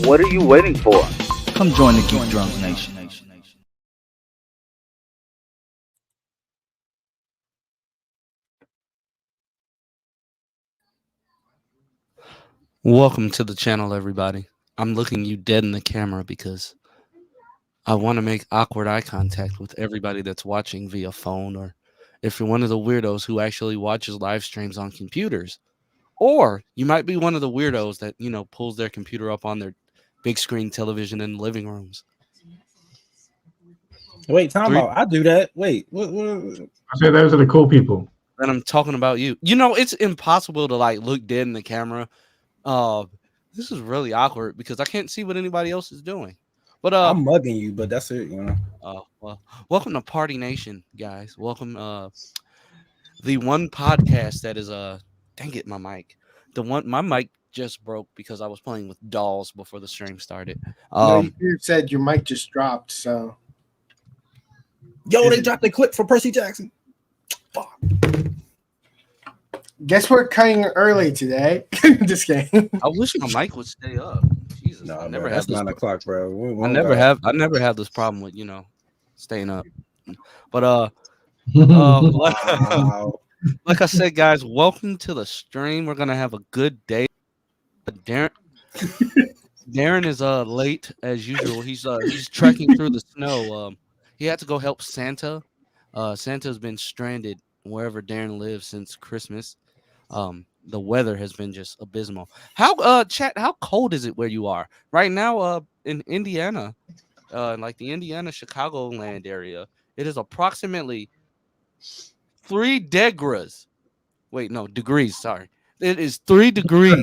What are you waiting for? Come join the Geek Drunk Nation. Welcome to the channel, everybody. I'm looking you dead in the camera because I want to make awkward eye contact with everybody that's watching via phone, or if you're one of the weirdos who actually watches live streams on computers, or you might be one of the weirdos that, pulls their computer up on their big screen television in living rooms. Wait, time out. I do that. Wait, what? I say those are the cool people. And I'm talking about you. It's impossible to look dead in the camera. This is really awkward because I can't see what anybody else is doing. But I'm mugging you, but that's it, well, welcome to Party Nation, guys. Welcome the one podcast that is dang it, my mic. My mic just broke because I was playing with dolls before the stream started. You said your mic just dropped, so they dropped the clip for Percy Jackson. Fuck. Guess we're cutting early today. Just kidding. I wish my mic would stay up. Jesus, No, I never have 9 o'clock, bro. I never have this problem with staying up. But Wow. like I said, guys, welcome to the stream. We're gonna have a good day. Darren is late as usual. He's trekking through the snow. He had to go help Santa. Santa's been stranded wherever Darren lives since Christmas. The weather has been just abysmal. How cold is it where you are right now? In Indiana, like the Indiana Chicagoland area, it is approximately 3 degrees. Wait, no, degrees. Sorry, it is 3 degrees.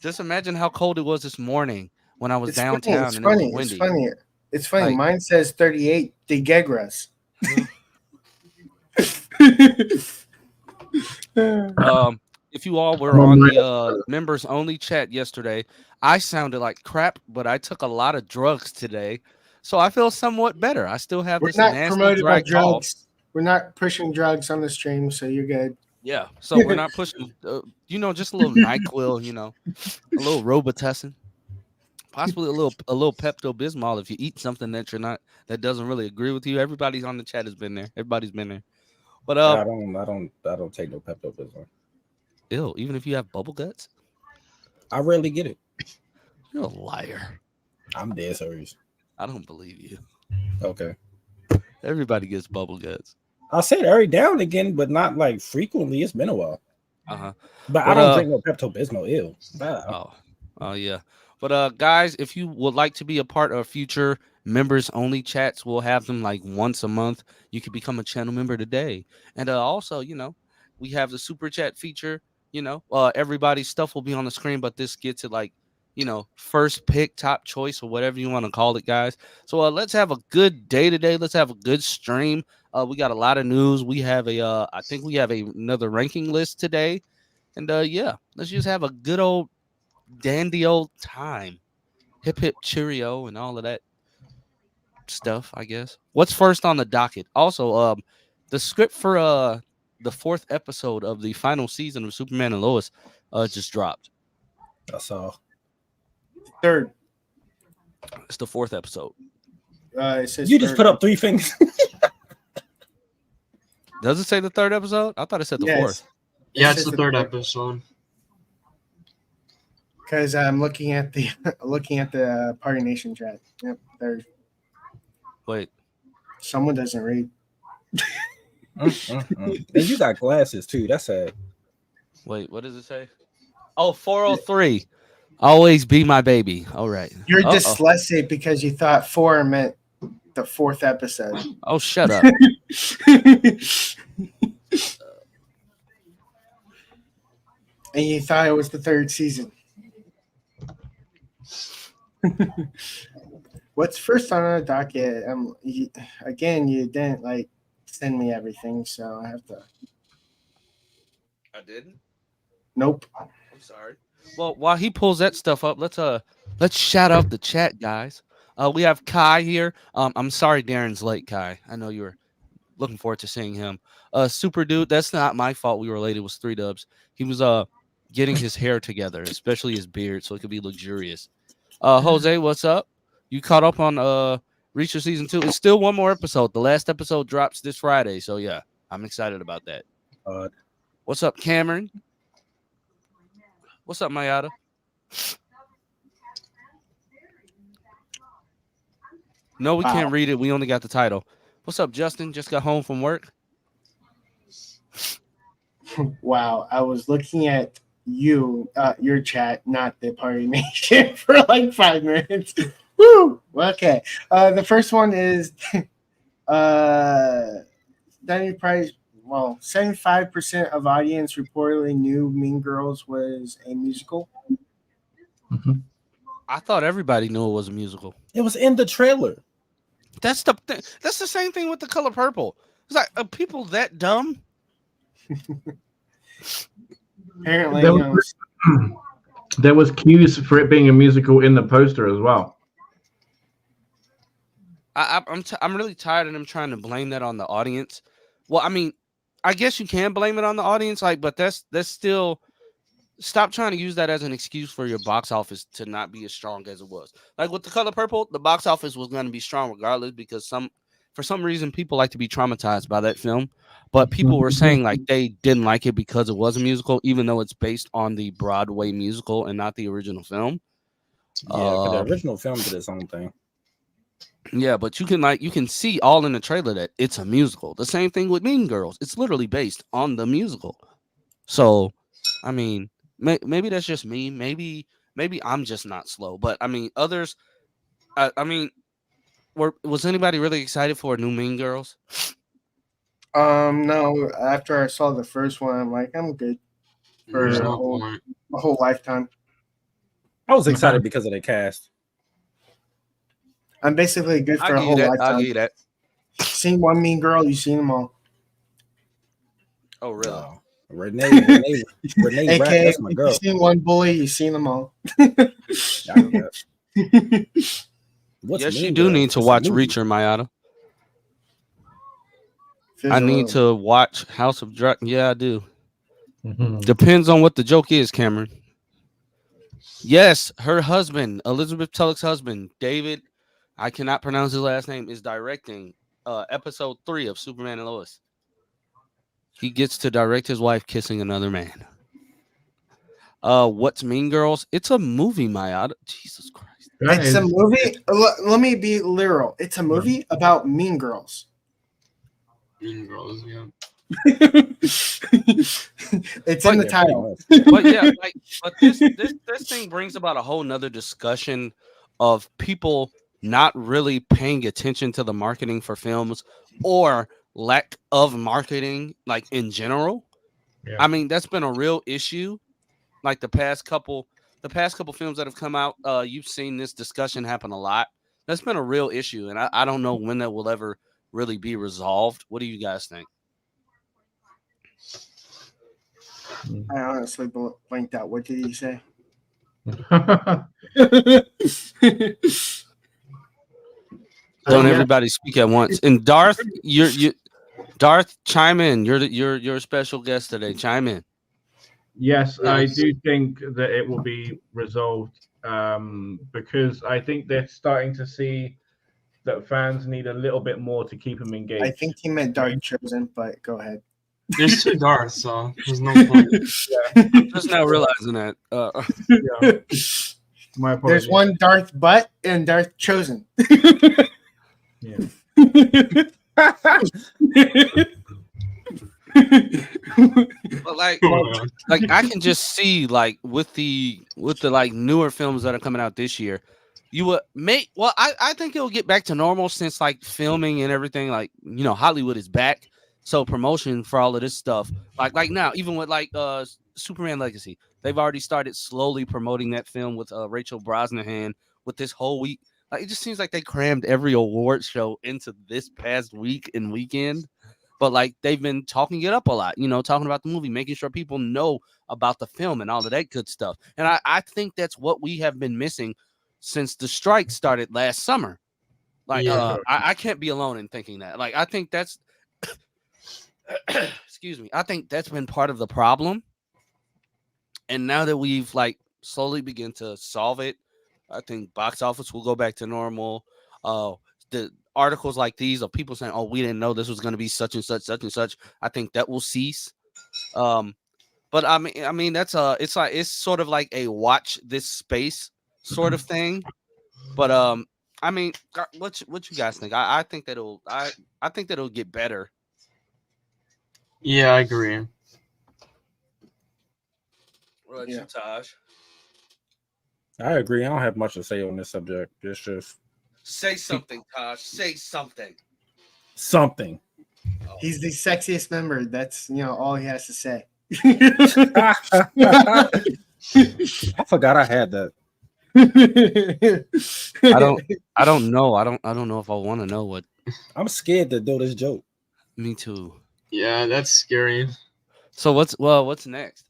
Just imagine how cold it was this morning when I was downtown. It's and funny. It was windy. It's funny. It's funny. Mine says 38 degrees. If you all were on the members only chat yesterday, I sounded like crap, but I took a lot of drugs today, so I feel somewhat better. I still have this nasty dry cough. We're not pushing drugs on the stream, so you're good. Yeah, so we're not pushing, just a little NyQuil, a little Robitussin, possibly a little Pepto-Bismol if you eat something that doesn't really agree with you. Everybody's on the chat has been there. Everybody's been there. But I don't take no Pepto-Bismol. Ew, even if you have bubble guts? I rarely get it. You're a liar. I'm dead serious. I don't believe you. Okay. Everybody gets bubble guts. I say it every now and again, but not like frequently. It's been a while. But I don't drink no Pepto-Bismol. Ew. Oh yeah. But guys, if you would like to be a part of future members only chats, we'll have them like once a month. You can become a channel member today. And also, we have the super chat feature. Everybody's stuff will be on the screen, but this gets it first pick, top choice, or whatever you want to call it, guys. So let's have a good day today. Let's have a good stream. We got a lot of news. We have I think we have another ranking list today. And yeah, let's just have a good old dandy old time. Hip hip cheerio and all of that stuff, I guess. What's first on the docket? Also, the script for the 4th episode of the final season of Superman and Lois just dropped. I saw. 3rd. It's the 4th episode. It says you just put up 3 fingers. Does it say the 3rd episode? I thought it said the 4th. Yeah, it's the 3rd episode. Because I'm looking at the Party Nation chat. Yep, 3rd. Wait. Someone doesn't read. And you got glasses too. That's sad. Wait, what does it say? Oh, 403. Always be my baby. All right. You're dyslexic because you thought 4 meant the 4th episode. Oh, shut up. And you thought it was the 3rd season. What's first on the docket? Again, you didn't like send me everything, so I have to. I didn't. Nope. I'm sorry. Well, while he pulls that stuff up, let's shout out the chat, guys. We have Kai here. I'm sorry Darren's late, Kai. I know you were looking forward to seeing him. Super dude, that's not my fault. We were late. It was 3 dubs. He was getting his hair together, especially his beard, so it could be luxurious. Jose, what's up? You caught up on Reacher season 2? It's still one more episode. The last episode drops this Friday, so yeah, I'm excited about that. What's up, Cameron? What's up, Mayada? No, we can't read it. We only got the title. What's up, Justin? Just got home from work. Wow, I was looking at your chat, not the Party Nation, for like 5 minutes. Woo! Okay. The first one is 75% of audience reportedly knew Mean Girls was a musical. Mhm. I thought everybody knew it was a musical. It was in the trailer. That's the same thing with The Color Purple. It's like, are people that dumb? Apparently, There was cues for it being a musical in the poster as well. I'm really tired of them trying to blame that on the audience. Well, I mean, I guess you can blame it on the audience, but that's still. Stop trying to use that as an excuse for your box office to not be as strong as it was. Like with The Color Purple, the box office was going to be strong regardless because for some reason people like to be traumatized by that film. But people were saying like they didn't like it because it was a musical, even though it's based on the Broadway musical and not the original film. Yeah, 'cause the original film did its own thing. Yeah, but you can see all in the trailer that it's a musical. The same thing with Mean Girls. It's literally based on the musical. So, I mean, maybe that's just me. Maybe I'm just not slow. But I mean, others. Was anybody really excited for a new Mean Girls? No. After I saw the first one, I'm like, I'm good for a whole lifetime. I was excited because of the cast. I'm basically good for a whole lifetime. I'll give you that. Seen one Mean Girl, you've seen them all. Oh, really? Renee AKA, Rapp, that's my girl. You've seen one Bully, you've seen them all. Yes, you do need to watch Reacher, Mayada. I need to watch House of Dragon. Yeah, I do. Mm-hmm. Depends on what the joke is, Cameron. Yes, her husband, Elizabeth Tulloch's husband, David, I cannot pronounce his last name, is directing episode 3 of Superman and Lois. He gets to direct his wife kissing another man. What's Mean Girls? It's a movie, Mayada. Jesus Christ. It's a movie. Let me be literal. It's a movie about Mean Girls. Mean Girls, yeah. It's in the title. But yeah, but this thing brings about a whole nother discussion of people not really paying attention to the marketing for films or lack of marketing, like in general. Yeah. I mean, that's been a real issue. Like the past couple films that have come out, you've seen this discussion happen a lot. That's been a real issue, and I don't know when that will ever really be resolved. What do you guys think? I honestly blanked out. What did he say? Don't everybody speak at once. And Darth, Darth, chime in. You're a special guest today. Chime in. Yes, I do think that it will be resolved because I think they're starting to see that fans need a little bit more to keep them engaged. I think he meant Dark Chosen, but go ahead. There's 2 Darths, so there's no point. I'm just now realizing that. Yeah. My apologies. There's one Darth Butt and Darth Chosen. Yeah. But like I can just see like with the like newer films that are coming out this year, you would make. Well, I think it'll get back to normal since like filming and everything. Like Hollywood is back, so promotion for all of this stuff. Like now, even with like Superman Legacy, they've already started slowly promoting that film with Rachel Brosnahan with this whole week. Like it just seems like they crammed every award show into this past week and weekend. But like they've been talking it up a lot, talking about the movie, making sure people know about the film and all of that good stuff. And I think that's what we have been missing since the strike started last summer. Like I can't be alone in thinking that. Like I think that's excuse me. I think that's been part of the problem. And now that we've like slowly begin to solve it, I think box office will go back to normal. The articles like these of people saying, "Oh, we didn't know this was going to be such and such," I think that will cease. But I mean that's it's sort of like a watch this space sort of thing. But I mean, what you guys think? I think that I think that it'll get better. Yeah, I agree. What about you, Taj? I agree. I don't have much to say on this subject. It's just say something, Taj. Say something. Something. Oh. He's the sexiest member. That's all he has to say. I forgot I had that. I don't know. I don't know if I want to know what. I'm scared to do this joke. Me too. Yeah, that's scary. So what's next?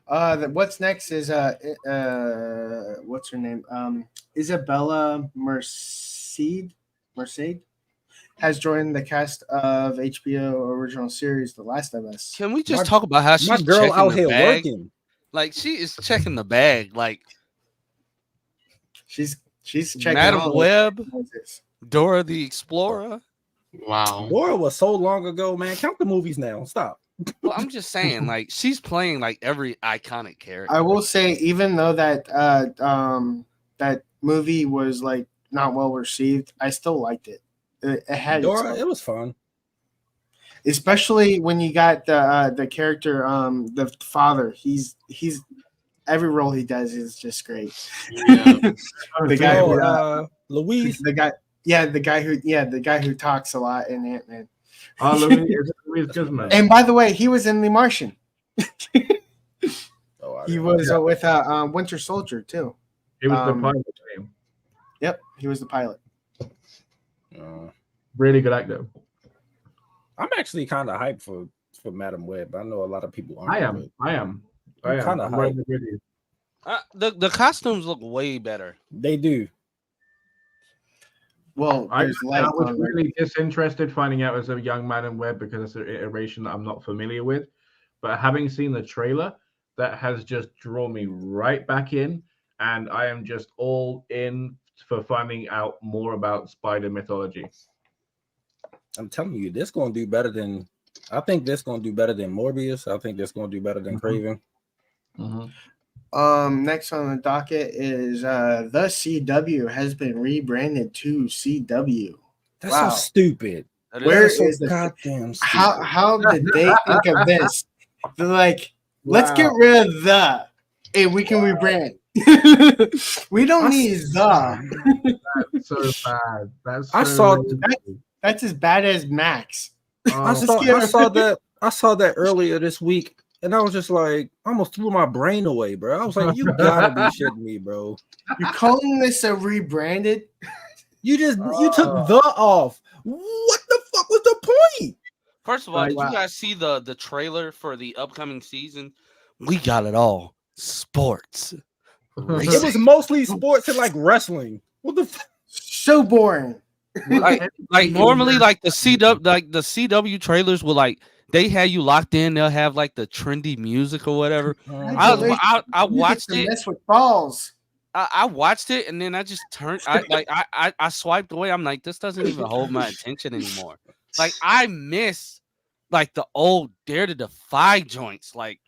What's next is what's her name? Isabella Merced has joined the cast of HBO original series The Last of Us. Can we just talk about how she's my girl out here bag? working? Like she is checking the bag. Like she's checking Madam Web, Dora the Explorer. Wow. Dora was so long ago, man. Count the movies now. Stop. Well, I'm just saying, like she's playing like every iconic character. I will say, even though that that movie was like not well received, I still liked it. It had Dora. It was fun, especially when you got the character, the father. He's every role he does is just great. Yeah. The guy, Louise. The guy who talks a lot in Ant-Man. Louise Guzman. And by the way, he was in The Martian. He was with Winter Soldier too. He was the pilot. Yep, he was the pilot. Really good actor. I'm actually kind of hyped for Madam Web. I know a lot of people aren't. I am. Kind of hyped. The costumes look way better. They do. Well, I was really disinterested finding out as a young Madam Web because it's an iteration that I'm not familiar with. But having seen the trailer, that has just drawn me right back in, and I am just all in for finding out more about spider mythology. I'm telling you, this going to do better than. I think this going to do better than Morbius. I think this going to do better than Craven. Next on the docket is the CW has been rebranded to CW. That's so stupid. Where is the goddamn? How did they think of this? They're like, let's get rid of the, and we can rebrand. We don't need the. That's so bad. That's as bad as Max. I saw that earlier this week, and I was just like, almost threw my brain away, bro. I was like, you gotta be shitting me, bro. You're calling this a rebranded? You took the off. What the fuck was the point? First of all, did you guys see the trailer for the upcoming season? We got it all. Sports. It was mostly sports and like wrestling. What the so boring. Like normally, like the CW trailers will like they have you locked in. They'll have like the trendy music or whatever. I watched it. Mess with balls. I watched it and then I just turned. I swiped away. I'm like, this doesn't even hold my attention anymore. Like I miss like the old Dare to Defy joints. Like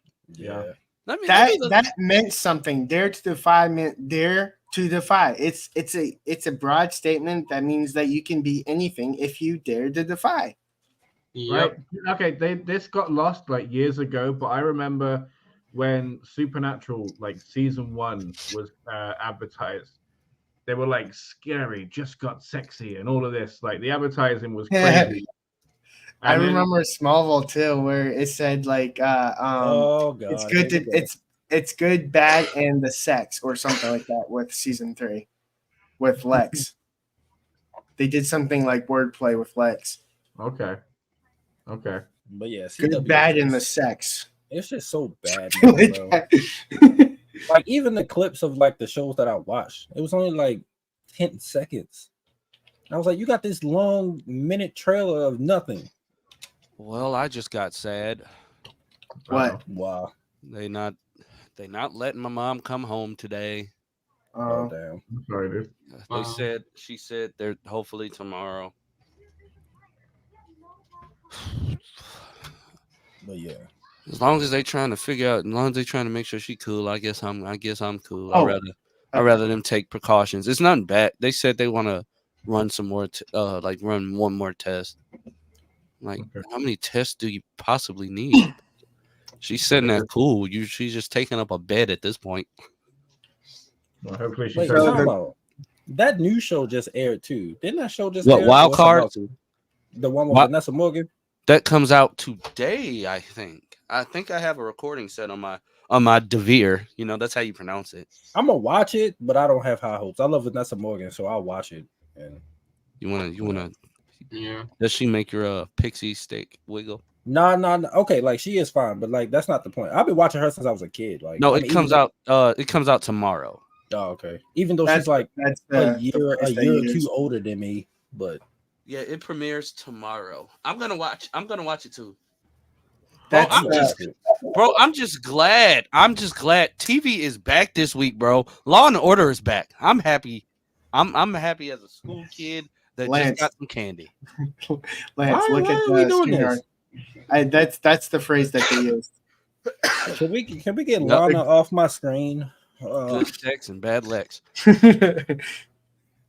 that meant something. Dare to Defy meant dare to defy. It's a broad statement that means that you can be anything if you dare to defy. Yep. Right. Okay, this got lost like years ago, but I remember when Supernatural like season 1 was advertised, they were like scary, just got sexy, and all of this. Like the advertising was crazy. I And then, remember Smallville too, where it said like, Oh god, it's good here to we go. it's good, bad, and the sex or something like that with season 3 with Lex. They did something like wordplay with Lex. okay. But yeah, Good, CW bad, is and the just- sex. It's just so bad, now, Like bro. that. Like even the clips of like the shows that I watched, it was only like 10 seconds. I was like, you got this long minute trailer of nothing. Well, I just got sad. What? Wow. They not letting my mom come home today. Oh damn. I'm sorry, dude. They Wow. she said they're hopefully tomorrow. But yeah. As long as they trying to figure out, as long as they trying to make sure she cool, I guess I'm cool. Oh, I'd rather them take precautions. It's nothing bad. They said they want to run some more, like run one more test. Like, Okay. how many tests do you possibly need? She's sitting there cool. She's just taking up a bed at this point. Well, hopefully she Wait, turns time out. out. That new show just aired too. Didn't that show just What, air? Wild Or Card? something else? The one with What? Vanessa Morgan? That comes out today, I think. I think I have a recording set on my DeVere. You know, that's how you pronounce it. I'm gonna watch it, but I don't have high hopes. I love Vanessa Morgan, so I'll watch it. And You wanna Yeah. does she make your pixie stick wiggle? no. Okay, like she is fine, but like that's not the point. I've been watching her since I was a kid. Like No, I it mean, comes even- out it comes out tomorrow. Oh, okay. Even though that's she's like that's a the year place they or use. two older than me, but Yeah, it premieres tomorrow. I'm gonna watch it too. That's I'm just- Bro, I'm just glad. TV is back this week, bro. Law and Order is back. I'm happy. I'm happy as a school kid that Lance. just got some candy. Lance, look why at are we the doing StreamYard. this? That's the phrase that they use. Can we get Yep. Lana off my screen? Good sex and bad Lex.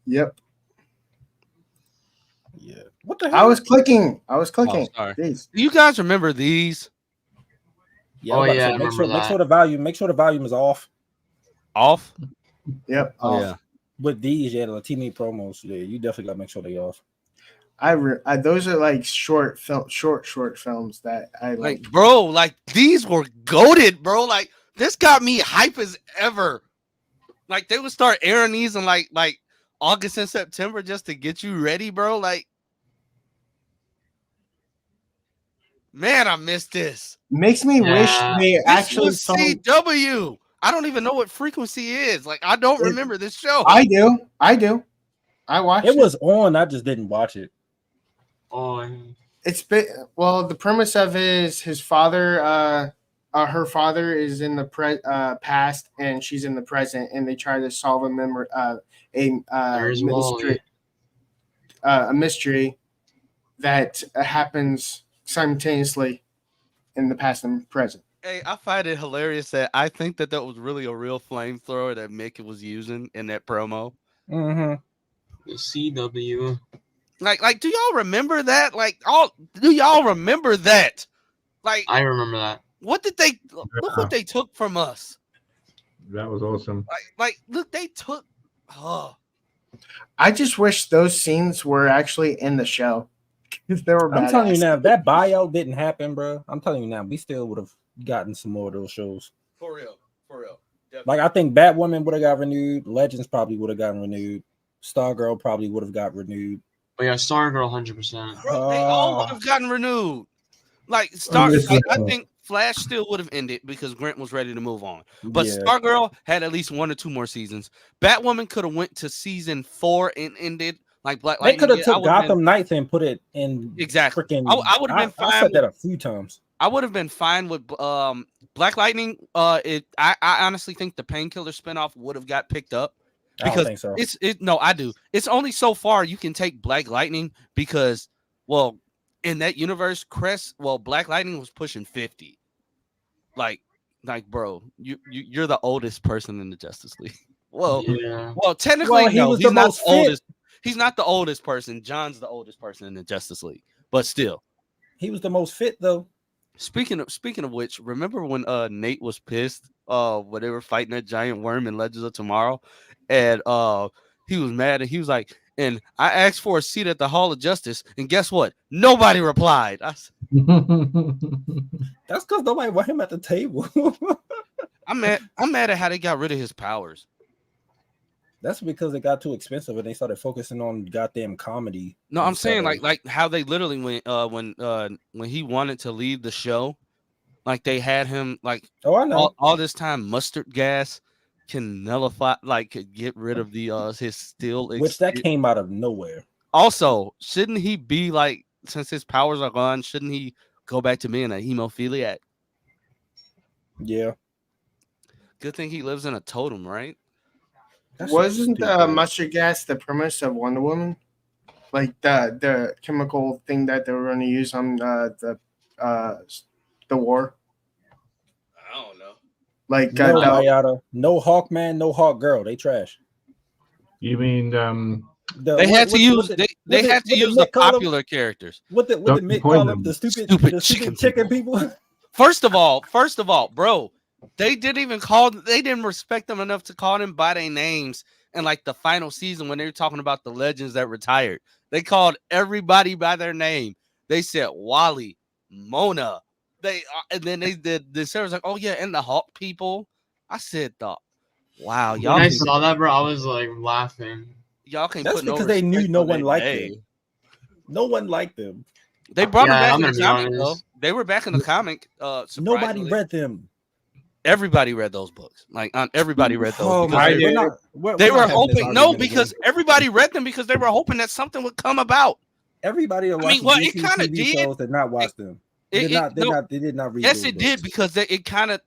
Yep. Yeah. What the hell? I was clicking. Oh, sorry. Jeez. Do you guys remember these? Yeah, I was Oh, about to yeah, say, I make sure remember make sure the volume is off. Off? Yep. Oh, yeah. With these, yeah, the TV promos, yeah, you definitely gotta make sure they off. I those are like short films that I like. Like, bro, like these were goated, bro. Like, this got me hype as ever. Like, they would start airing these in like August and September just to get you ready, bro. Like, man, I missed this. Makes me wish Yeah. they This actually was told. CW. I don't even know what frequency is. Like, I don't It- remember this show. I do. I watched It was on, I just didn't watch it. Oh, It's been well. The premise of it is his father. Her father is in the past, and she's in the present, and they try to solve a There's mystery. A mystery that happens simultaneously in the past and present. Hey, I find it hilarious that I think that was really a real flamethrower that Mick was using in that promo. Mm-hmm. the CW. Like, do y'all remember that? Do y'all remember that? Like, I remember that. what did they look what they took from us? That was awesome. Look, they took. Oh, I just wish those scenes were actually in the show. They were I'm telling you badass. now, if that buyout didn't happen, bro, I'm telling you now, we still would have gotten some more of those shows. for real. Like I think Batwoman would have got renewed, Legends probably would have gotten renewed, Stargirl probably would have got renewed. Oh yeah, Stargirl, 100%. Bro, they all would have gotten renewed. Like, I think Flash still would have ended because Grant was ready to move on. But Yeah. Stargirl had at least 1 or 2 more seasons. Batwoman could have went to season 4 and ended like Black They Lightning. could have did. I took would've been- Gotham Knights and put it in Exactly. freaking. I would have been I fine. said that a few times. I would have been fine with Black Lightning. I honestly think the Painkiller spinoff would have got picked up. I Because don't think so. No, I do. It's only so far you can take Black Lightning because, well, in that universe, Black Lightning was pushing 50. Like, bro, you're the oldest person in the Justice League. Well, Yeah. technically, Well, he no, was he's the not most the fit. oldest. He's not the oldest person. John's the oldest person in the Justice League, but still. He was the most fit though. Speaking of which, remember when Nate was pissed when they were fighting that giant worm in Legends of Tomorrow, and he was mad and he was like, and I asked for a seat at the Hall of Justice, and guess what? Nobody replied. That's because nobody want him at the table. I'm mad at how they got rid of his powers. That's because it got too expensive and they started focusing on goddamn comedy. No, I'm saying like how they literally went when he wanted to leave the show, like they had him like I know all this time mustard gas can nullify, like could get rid of the his still which that came out of nowhere. Also, shouldn't he be like, since his powers are gone, shouldn't he go back to being a hemophiliac? Yeah. Good thing he lives in a totem, right? Wasn't mustard gas the premise of Wonder Woman? Like the chemical thing that they were going to use on the war? I don't know. Like no Hawkman, no Hawk Girl. They trash. You mean they had to use the popular characters. What the Mick call them? The stupid chicken people. First of all, bro, they didn't respect them enough to call them by their names. And like the final season, when they were talking about the legends that retired, they called everybody by their name. They said Wally, Mona. And then they did. The server's like, oh yeah, and the Hawk people. I said, wow, y'all. When I saw that, bro, I was like laughing. Y'all can't. That's put because no they knew no one liked them. No one liked them. They brought them back in the comic, though. They were back in the comic. Nobody read them. Everybody read those books. Like everybody read those. Oh, they were hoping because everybody read them because they were hoping that something would come about. Everybody that watched DC TV shows did not watch them. They did not read. Yes, it did because they kind of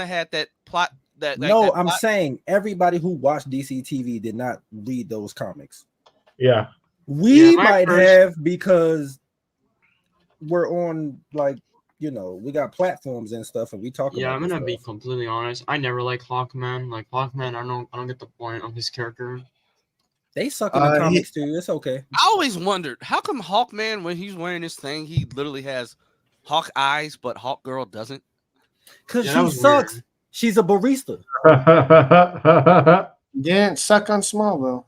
had that plot. I'm saying everybody who watched DC TV did not read those comics. Yeah, we might have because we're on we got platforms and stuff, and we talk. Yeah, about I'm gonna be completely honest. I never liked Hawkman. Like Hawkman, I don't get the point of his character. They suck in the comics too. It's okay. I always wondered how come Hawkman, when he's wearing this thing, he literally has Hawk eyes, but Hawk Girl doesn't. Because she sucks. Weird. She's a barista. Didn't suck on Smallville.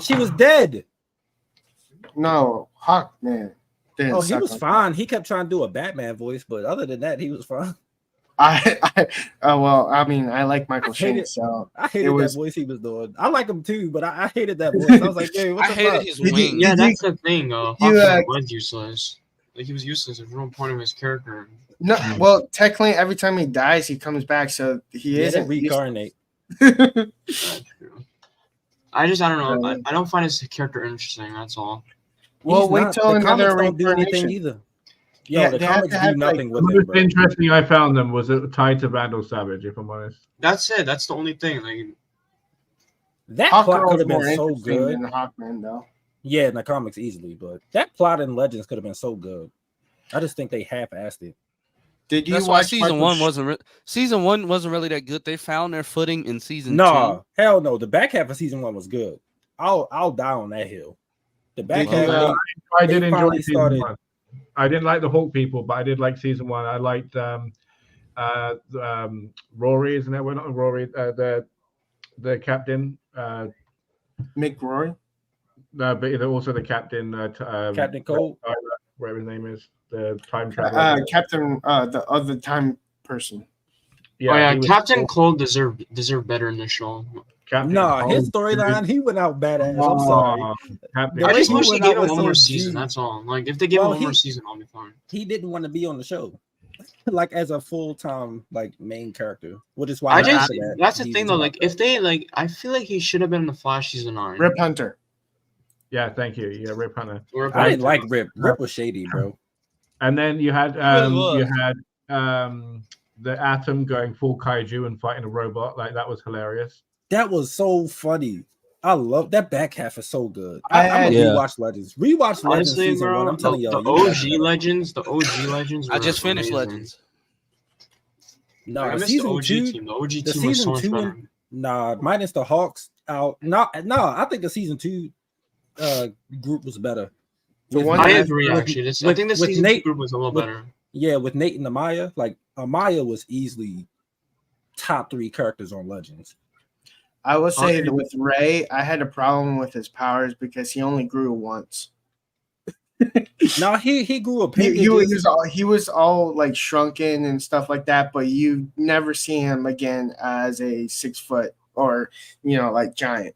She was dead. No, Hawkman. He was fine. He kept trying to do a Batman voice, but other than that, he was fine. I mean, I like Michael Sheen, so I hated that voice he was doing. I like him too, but I hated that voice. I was like, hey, what the fuck? His wing. Yeah, that's the thing. Hawkman was useless. Like he was useless. There's no point of his character. No, well, technically, every time he dies, he comes back, so he isn't reincarnate. That's true. I don't know. I don't find his character interesting. That's all. Well, wait till another don't do anything either. Yeah, the comics do nothing with it. The most interesting I found them was tied to Vandal Savage, if I'm honest. That's it. That's the only thing. Like that plot could have been so good in Hawkman, though. Yeah, in the comics easily, but that plot in Legends could have been so good. I just think they half-assed it. Did you That's watch why season one wasn't really that good. They found their footing in season 2. No, hell no. The back half of season 1 was good. I'll die on that hill. The back half. I did enjoy season 1. I didn't like the Hulk people, but I did like season 1. I liked Rory, isn't it? Well, not Rory. The captain. Mick Rory. But also the captain. Captain Cole. Whatever his name is. The time traveler. Captain. The other time person. Yeah, Captain Cole deserved better in the show. His storyline, he went out badass. I'm sorry. I just wish they gave him one more season. That's all. Like, if they give him one more season, I'll be fine. He didn't want to be on the show, like as a full-time main character. Which is why that's the thing though. Like, if they I feel like he should have been in the Flash season 9. Rip Hunter. Yeah, thank you. Yeah, Rip Hunter. I didn't like Rip. Rip was shady, bro. And then you had the Atom going full kaiju and fighting a robot. Like that was hilarious. That was so funny. I love that back half is so good. I'm gonna rewatch Legends. Rewatch Legends season 1. I'm telling y'all. The OG Legends. I just finished Legends. No, I missed the OG team. The OG team was so much better. Minus the Hawks out. No, I think the season 2 group was better. The With one I that- agree. with- Actually, I with- think the with season Nate- 2 group was a little with- better. Yeah, with Nate and Amaya, like Amaya was easily top 3 characters on Legends. I will say that with Ray, I had a problem with his powers because he only grew once. No, he grew He, appendages. he was all like shrunken and stuff like that, but you never see him again as a 6 foot or like giant.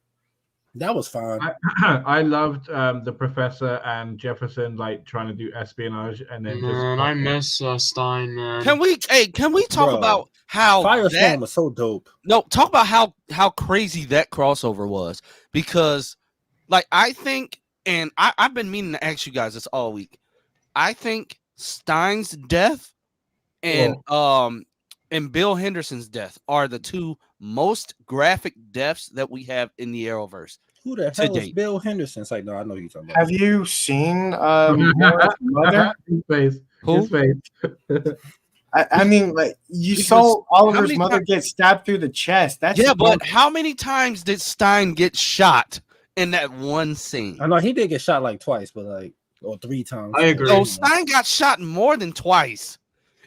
That was fine. I loved the professor and Jefferson like trying to do espionage, and then Man, I miss Stein, man. Can we talk Bro, about how Firestorm was so dope. talk about how crazy that crossover was, because like I think, and I've been meaning to ask you guys this all week. I think Stein's death and Bill Henderson's death are the 2 most graphic deaths that we have in the Arrowverse. Who the hell is Bill Henderson? It's like, no, I know who you're talking about. Have you seen Laura's mother? His face. Who? His face. I mean, like you Because saw how Oliver's many mother get stabbed through the chest. That's Yeah, but how many times did Stein get shot in that one scene? I know he did get shot like twice, but like or 3 times. I agree. So Stein got shot more than twice.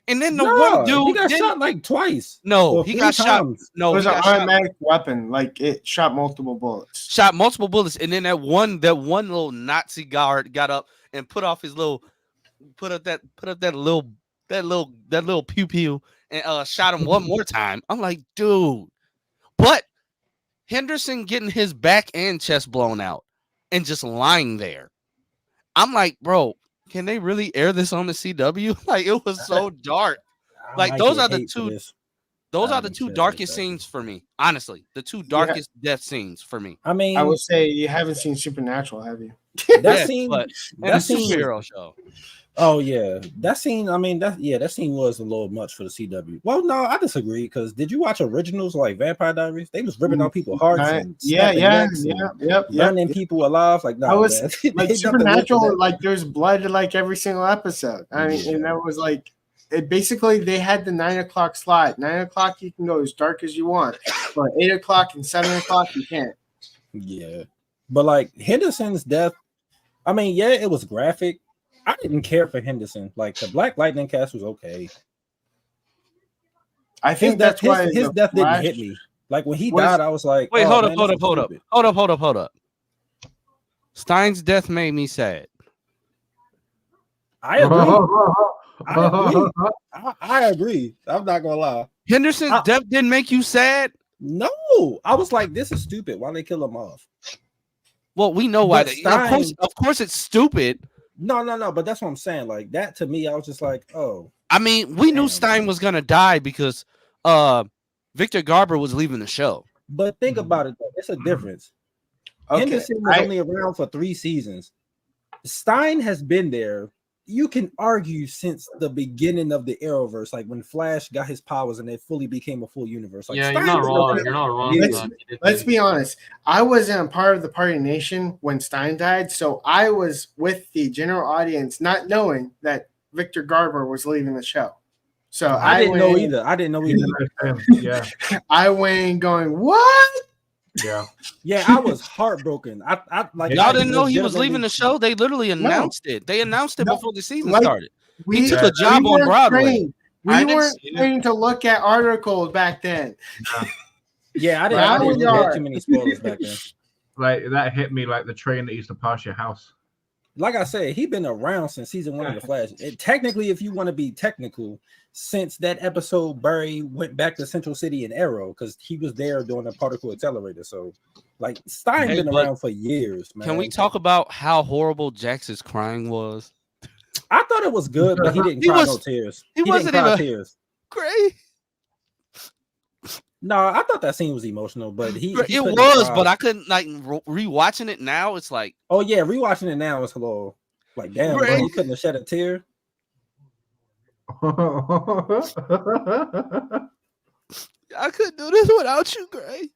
And then the No, one dude he got didn't- shot like twice. No, or he 3 got shot. times. it No, was he an got shot, automatic weapon. Like it shot multiple bullets. shot multiple bullets, and then that one little Nazi guard got up and put up that little pew pew and shot him one more time. I'm like, dude. But Henderson getting his back and chest blown out and just lying there. I'm like, bro, can they really air this on the CW? Like, it was so dark. I Like, might those get are the hate for 2 this. Those I are the haven't 2 said it darkest like that. scenes for me. Honestly, the 2 darkest death scenes for me. I mean, I would say you haven't seen Supernatural, have you? that Yes, scene. but in a That scene. superhero show. Oh yeah, that scene. I mean, that scene was a little much for the CW. Well, no, I disagree. Because did you watch originals like Vampire Diaries? They was ripping out people's hearts and snapping necks and burning people alive. Like, no, I was man. like They done the work for Supernatural. that. Like there's blood like every single episode. I mean, and that was like it. Basically, they had the 9 o'clock slot. 9 o'clock you can go as dark as you want, but 8 o'clock and 7 o'clock you can't. Yeah, but like Henderson's death. I mean, yeah, it was graphic. I didn't care for Henderson. Like the Black Lightning cast was okay. I think that's why his the death Flash- didn't hit me. Like when he Was- died, I was like, Wait, oh, hold man, up. this is stupid. Hold up. Stein's death made me sad. I agree. I agree. I'm not gonna lie. Henderson's death didn't make you sad? No, I was like, this is stupid. Why they kill him off? Well, we know why. But Of course, it's stupid. No. But that's what I'm saying. Like that to me, I was just like, oh. I mean, we knew Damn. Stein was gonna die because Victor Garber was leaving the show. But think about it, though. It's a difference. Okay, Henderson was only around for 3 seasons. Stein has been there. You can argue since the beginning of the Arrowverse, like when Flash got his powers and it fully became a full universe. Like Yeah, Stein you're not was wrong. there. You're not wrong. Let's be honest. I wasn't a part of the Party Nation when Stein died, so I was with the general audience, not knowing that Victor Garber was leaving the show. So I didn't know either. I didn't know either. Yeah, I went going, what? yeah. Yeah, I was heartbroken. I like Y'all didn't know he was leaving the show. They literally No. announced it. They announced it No. before the season Like, started. We He took a job on weren't Broadway. trained. I We didn't weren't see it. trained to look at articles back then. Yeah, I didn't. Now I didn't we really are. get too many spoilers back then. Like that hit me like the train that used to pass your house. Like I said, he been around since season 1 of the Flash. Technically, if you want to be technical, since that episode, Barry went back to Central City and Arrow because he was there during the particle accelerator. So, like, Stein Hey, been but around for years, man. Can we talk about how horrible Jax's crying was? I thought it was good, but he didn't He cry was- no tears. he He wasn't didn't cry even- tears. Great. No, I thought that scene was emotional, but he It couldn't was, cry. but I couldn't like rewatching it now. It's like Oh yeah, rewatching it now is a little like damn, bro, Right. you couldn't have shed a tear. I couldn't do this without you, Gray.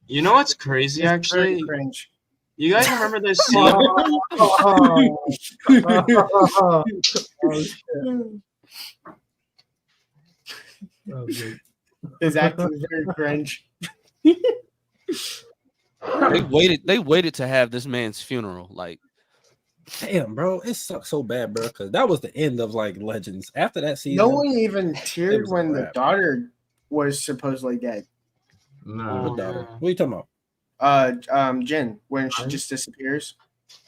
You know what's crazy? It's Actually, very cringe. you guys remember this scene? His acting is very cringe. They waited to have this man's funeral. Like Damn, bro, it sucks so bad, bro. Because that was the end of like Legends. After that season, No one even it teared was a when the wrap. daughter was supposedly dead. No. What Oh, daughter? yeah. What are you talking about? Jin, when she Fine. just disappears.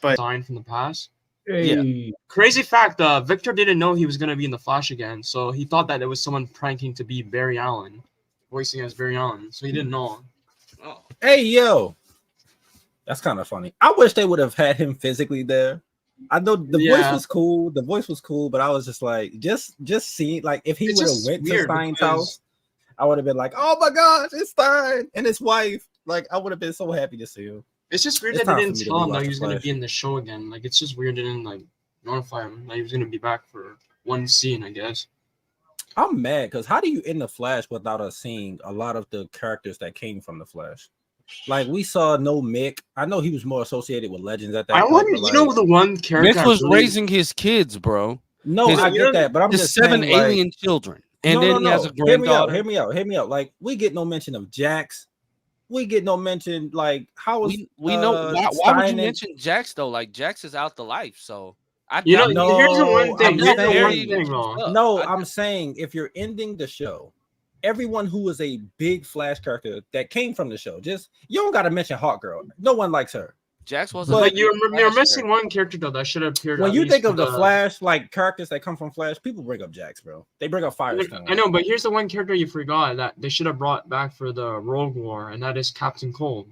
But Sign from the past. Hey. Crazy fact, Victor didn't know he was gonna be in the Flash again, so he thought that it was someone pranking to be Barry Allen, voicing as Barry Allen. So he didn't know. Oh. Hey, yo, that's kind of funny. I wish they would have had him physically there. I know the voice Yeah. was cool. The voice was cool, but I was just like, just seeing like if he It's would have just went to weird Stein's because- house, I would have been like, oh my gosh, it's Stein and his wife. Like I would have been so happy to see him. It's just weird It's that they time for didn't me to tell him rewatch that The he was gonna Flash. be in the show again. Like it's just weird they didn't like notify him that he was gonna be back for one scene, I guess. I'm mad because how do you end the Flash without us seeing a lot of the characters that came from the Flash? Like we saw no Mick. I know he was more associated with Legends at that I point. wonder, but, you know, like, the one character Mick I was really- raising his kids, bro. no, his- I you get know, that, but I'm His just 7 saying, like, alien children, and no, then he has a Hear me out. granddaughter. Hear me out. Like we get no mention of Jax. We get no mention. Like how is We know why would you Stein and- mention Jax though? Like Jax is out the life, so I You know, doubt No, here's the one thing. I'm Here's the one saying- thing, though. No, I I'm saying if you're ending the show, everyone who is a big Flash character that came from the show, just you don't got to mention Hawk Girl. No one likes her. Jax wasn't. But Like a you're Flash missing character. one character though that should have appeared. When at you least think of for the Flash, like characters that come from Flash, people bring up Jax, bro. They bring up Firestorm. I know, but here's the one character you forgot that they should have brought back for the Rogue War, and that is Captain Cold.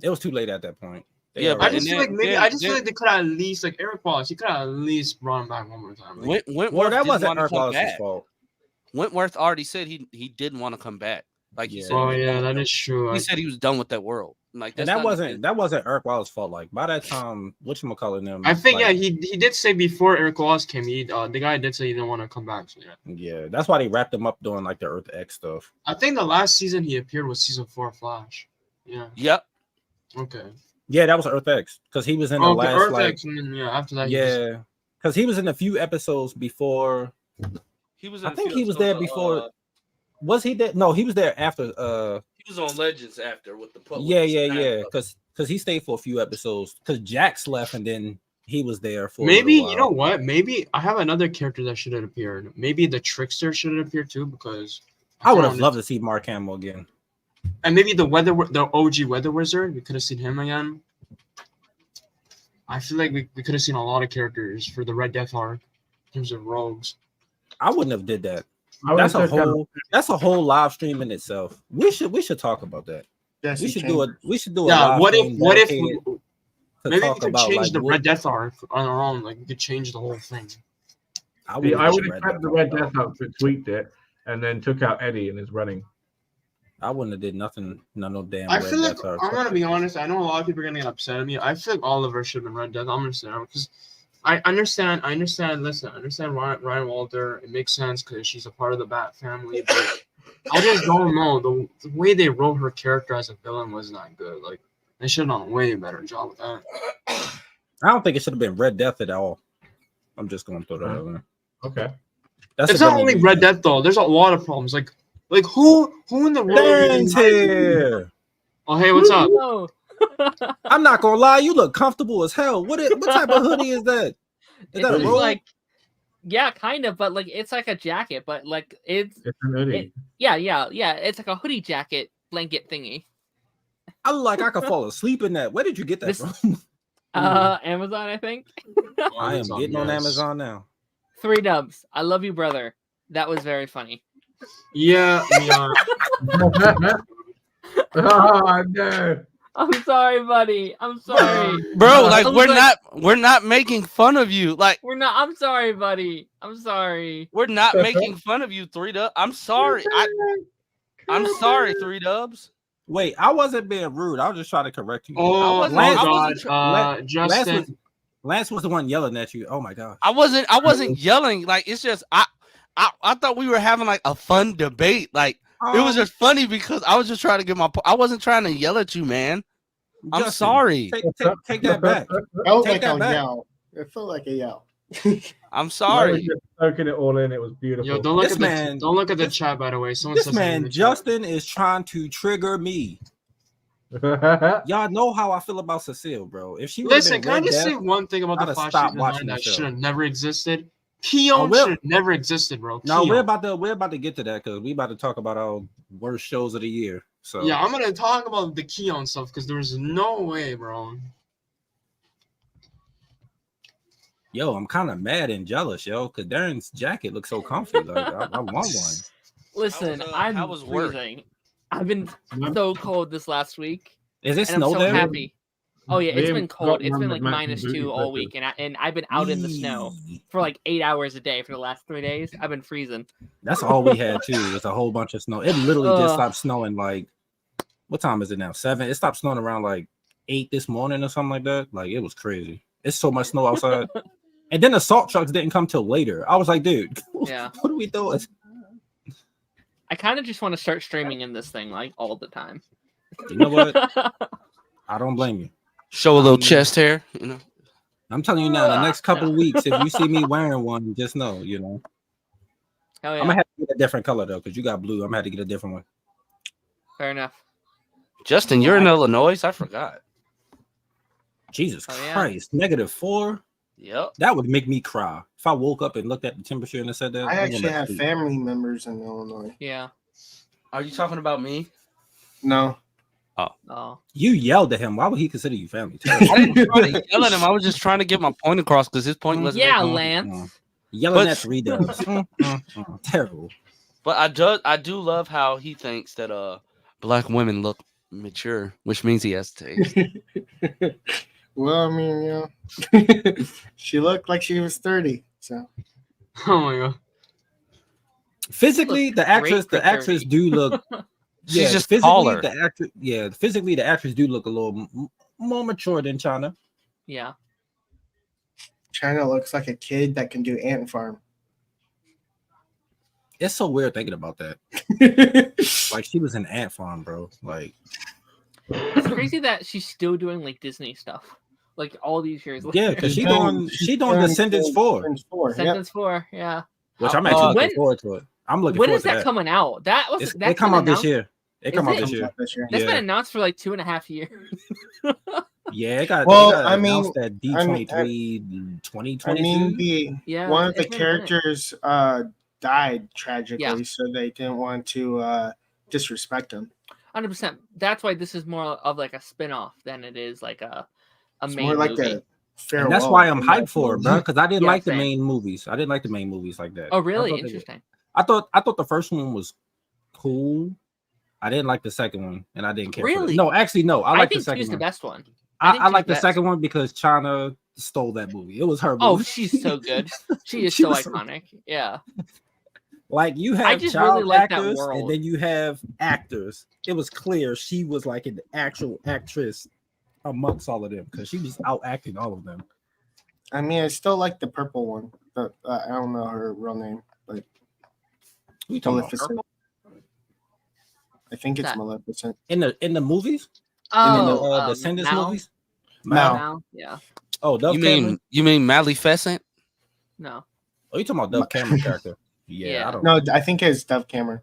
It was too late at that point. They Yeah, already- but I just and feel then- like maybe then- I just feel then- like they could at least like Eric Wallace. He could at least brought him back one more time. Like, Wentworth well, that didn't wasn't wanna Eric come Wallace's back. fault. Wentworth already said he didn't want to come back. Like he Yeah. said. oh he was yeah, done that with is true. He I- said he was done with that world. Like And that's that wasn't Eric Wallace's fault. Like by that time, whatchamacallit them. I think like, he did say before Eric Wallace came, the guy did say he didn't want to come back. So yeah, yeah, that's why they wrapped him up doing like the Earth X stuff. I think the last season he appeared was season 4 Flash. Yeah. Yep. Okay. Yeah, that was Earth X because he was in the Oh, last Earth like X, and then, yeah. After that, he just- yeah, because he was in a few episodes before. He was. I think he was there before. Was he there? No, he was there after. He was on Legends after with the public. Yeah. Because he stayed for a few episodes. Because Jax left and then he was there for. a Maybe little you know while. what? Maybe I have another character that should have appeared. Maybe the Trickster should have appeared too, because I would have found- loved to see Mark Hamill again. And maybe the OG Weather Wizard. We could have seen him again. I feel like we could have seen a lot of characters for the Red Death arc in terms of rogues. I wouldn't have did that. I would That's a have said whole live stream in itself. We should talk about that. Jesse We should Chambers. do it. We should do a Yeah. live What if stream dedicated to maybe we talk could about, change like, the what- Red Death arc on our own? Like we could change the whole thing. I See, I would have have kept the Red Death outfit, tweaked it, and then took out Eddie and his running. I wouldn't have did nothing. No damn. I Red feel like Death arc. I'm gonna be honest. I know a lot of people are gonna get upset at me. I feel like Oliver should have been Red Death. I'm gonna say because I understand. Listen, I understand Ryan Walter. It makes sense because she's a part of the Bat family. But I just don't know the way they wrote her character as a villain was not good. Like they should have done a way better job with that. I don't think it should have been Red Death at all. I'm just gonna throw that out there. Okay. That's It's a not villain only we Red need. Death though. There's a lot of problems. Like who in the world? Dan's here. Oh hey, what's up? No. I'm not gonna lie, you look comfortable as hell. What type of hoodie is that? Is that a It's robe? like, yeah, kind of, but like it's like a jacket, but like it's It's an hoodie. yeah. It's like a hoodie jacket blanket thingy. I look like I could fall asleep in that. Where did you get that This- from? Amazon, I think. I am getting on Amazon now. 3 dubs. I love you, brother. That was very funny. Yeah. Oh no! I'm sorry, buddy. I'm sorry. Bro, like I was we're not making fun of you. Like We're not. I'm sorry, buddy. I'm sorry. we're not making fun of you, 3 Dubs. I'm sorry. I'm sorry, 3 Dubs. Wait, I wasn't being rude. I was just trying to correct you. Oh wasn't- my I God, wasn't Justin. Lance was the one yelling at you. Oh my god. I wasn't yelling. Like it's just I thought we were having like a fun debate. Like it was just funny because I was just trying to get my. I wasn't trying to yell at you, man. I'm Justin, sorry. Take that back. Felt Take like that a back. yell. It felt like a yell. I'm I was sorry. just soaking it all in. It was beautiful. Yo, don't look This at man- don't look at the this- chat. By the way, someone This said something in man the chat. Justin is trying to trigger me. Y'all know how I feel about Cecile, bro. If she Listen, can I Red just say Death, one thing about I'd the have Flash stopped season watching 9 the that show. should have never existed? Oh, Keon we'll- should have never existed, bro. no, Keon. we're about to get to that because we about to talk about our worst shows of the year. So Yeah, I'm gonna talk about the Keon stuff because there's no way, bro. yo, I'm kind of mad and jealous, yo, because Darren's jacket looks so comfy. Like I want one. Listen, how I'm was work? freezing. I've been so cold this last week, Is it and I'm snow so there? happy. Oh yeah, it's Liam been cold. got It's one been with like matching -2 booty all clippers. week, and I've been out in the snow for like 8 hours a day for the last 3 days. I've been freezing. That's all we had too. Was a whole bunch of snow. It literally just Ugh. stopped snowing. Like, what time is it now? 7. It stopped snowing around like 8 this morning or something like that. Like, it was crazy. It's so much snow outside. And then the salt trucks didn't come till later. I was like, dude, Yeah. what are we doing? I kind of just want to start streaming in this thing like all the time. You know what? I don't blame you. Show a little chest hair, you know. I'm telling you now, the next couple No. of weeks, if you see me wearing one, just know, you know. Oh yeah, I'm gonna have to get a different color though, because you got blue. I'm gonna have to get a different one. fair enough. Justin, you're in Illinois. I forgot. Jesus Oh, yeah. Christ, -4. Yep. That would make me cry. If I woke up and looked at the temperature and it said that, I I'm actually gonna have sleep. family members in Illinois. Yeah. Are you talking about me? No. Oh. You yelled at him. Why would he consider you family? I didn't try to yell at him. I was just trying to get my point across because his point wasn't Yeah, making- Lance. Yelling But- at 3 dubs. Terrible. But I do love how he thinks that black women look mature, which means he has taste. Well, I mean, you know, she looked like she was 30. So Oh my god. Physically, Look the actress great for 30. do look. She's just physically, taller. the actress. Yeah, physically, the actress do look a little more mature than China. Yeah. China looks like a kid that can do ant farm. It's so weird thinking about that. Like she was an ant farm, bro. Like, It's crazy that she's still doing like Disney stuff, like all these years. yeah, because she doing Descendants 4, Yep. Sentence 4, yeah. which I'm actually When- looking forward to it. I'm looking When forward is to that that. coming out? That was It that's come been out this announced- year. It come Is out it? this year. This year. That's Yeah. been announced for like 2.5 years. Yeah, it got. Well, it got I mean- announced at D23 2022. I mean, Yeah, one of the it's been a minute. characters died tragically, Yeah. so they didn't want to disrespect him. 100%. That's why this is more of like a spin-off than it is like a It's main more like movie. a farewell. And that's why I'm in my hyped for it, opinion. bro. Because I didn't Yeah, like the same. main movies. I didn't like the main movies like that. Oh, I really? thought they were- Interesting. I thought the first one was cool. I didn't like the second one, and I didn't care. For Really? it. No, actually, no. I I like the think second two's the one. best one. I think I like two's the best. second one because China stole that movie. It was her movie. Oh, she's so good. She is She so was so- iconic. Yeah. Like you I have just child really like that actors, world. and then you have actors. It was clear she was like an actual actress amongst all of them because she was out acting all of them. I mean, I still like the purple one. But I don't know her real name, but Who you talking about? Maleficent. I think it's That- Maleficent. In the movies? Oh, in the Descendants Mal? movies? Mal. Mal? Yeah. Oh, Dove Cameron. You mean Maleficent? No. Oh, you talking about Dove Cameron character? Yeah, Yeah. I don't. No, I think it's Dove Cameron.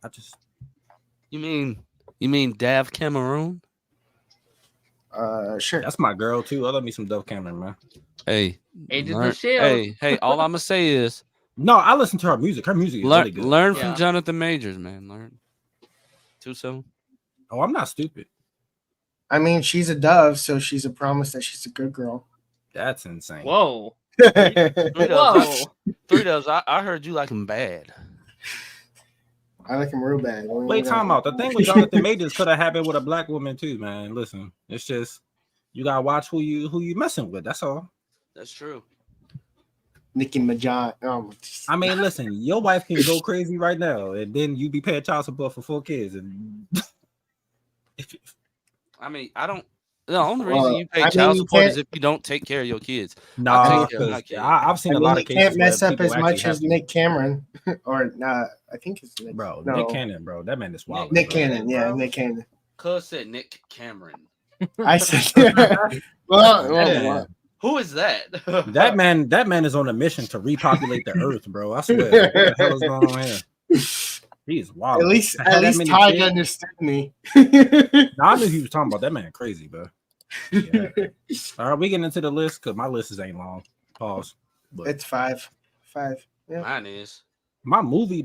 I just You mean Dav Cameron? Sure. that's my girl too. I love me some Dove Cameron, man. Hey, Agents of learn- S.H.I.E.L.D.. hey, all I'm gonna say is No, I listen to her music. Her music is learn really good. learn Yeah. from Jonathan Majors, man. Learn. Too soon. Oh, I'm not stupid. I mean, she's a dove, so she's a promise that she's a good girl. That's insane. Whoa. Three Whoa. doves. Three doves. I heard you like him bad. I like him real bad. Wait, time out. The thing with Jonathan Majors could have happened with a black woman too, man. Listen, it's just you gotta watch who you messing with. That's all. That's true. Nicki Minaj. I mean, listen, your wife can go crazy right now, and then you be paying child support for 4 kids, and I mean, I don't. The only reason Well, you pay I mean, child you support can't- is if you don't take care of your kids. nah, take care of my 'cause kids. I've seen I a mean, lot you of cases. can't mess where up people as actually much have as to- Nick Cameron, or I think it's Nick. bro. No. Nick Cannon, bro. That man is wild. Nick bro. Cannon, yeah, Nick Cannon. Cuz said Nick Cameron. I said, well, Yeah. Who is that? That man is on a mission to repopulate the earth, bro. I swear. What the hell is going on here? He's wild. At least To have that many Todd kids- understood me. Nah, I knew he was talking about that man crazy, bro. Yeah. All right, we getting into the list because my list ain't long. Pause. But It's 5. 5. Yeah. Mine is. my movie,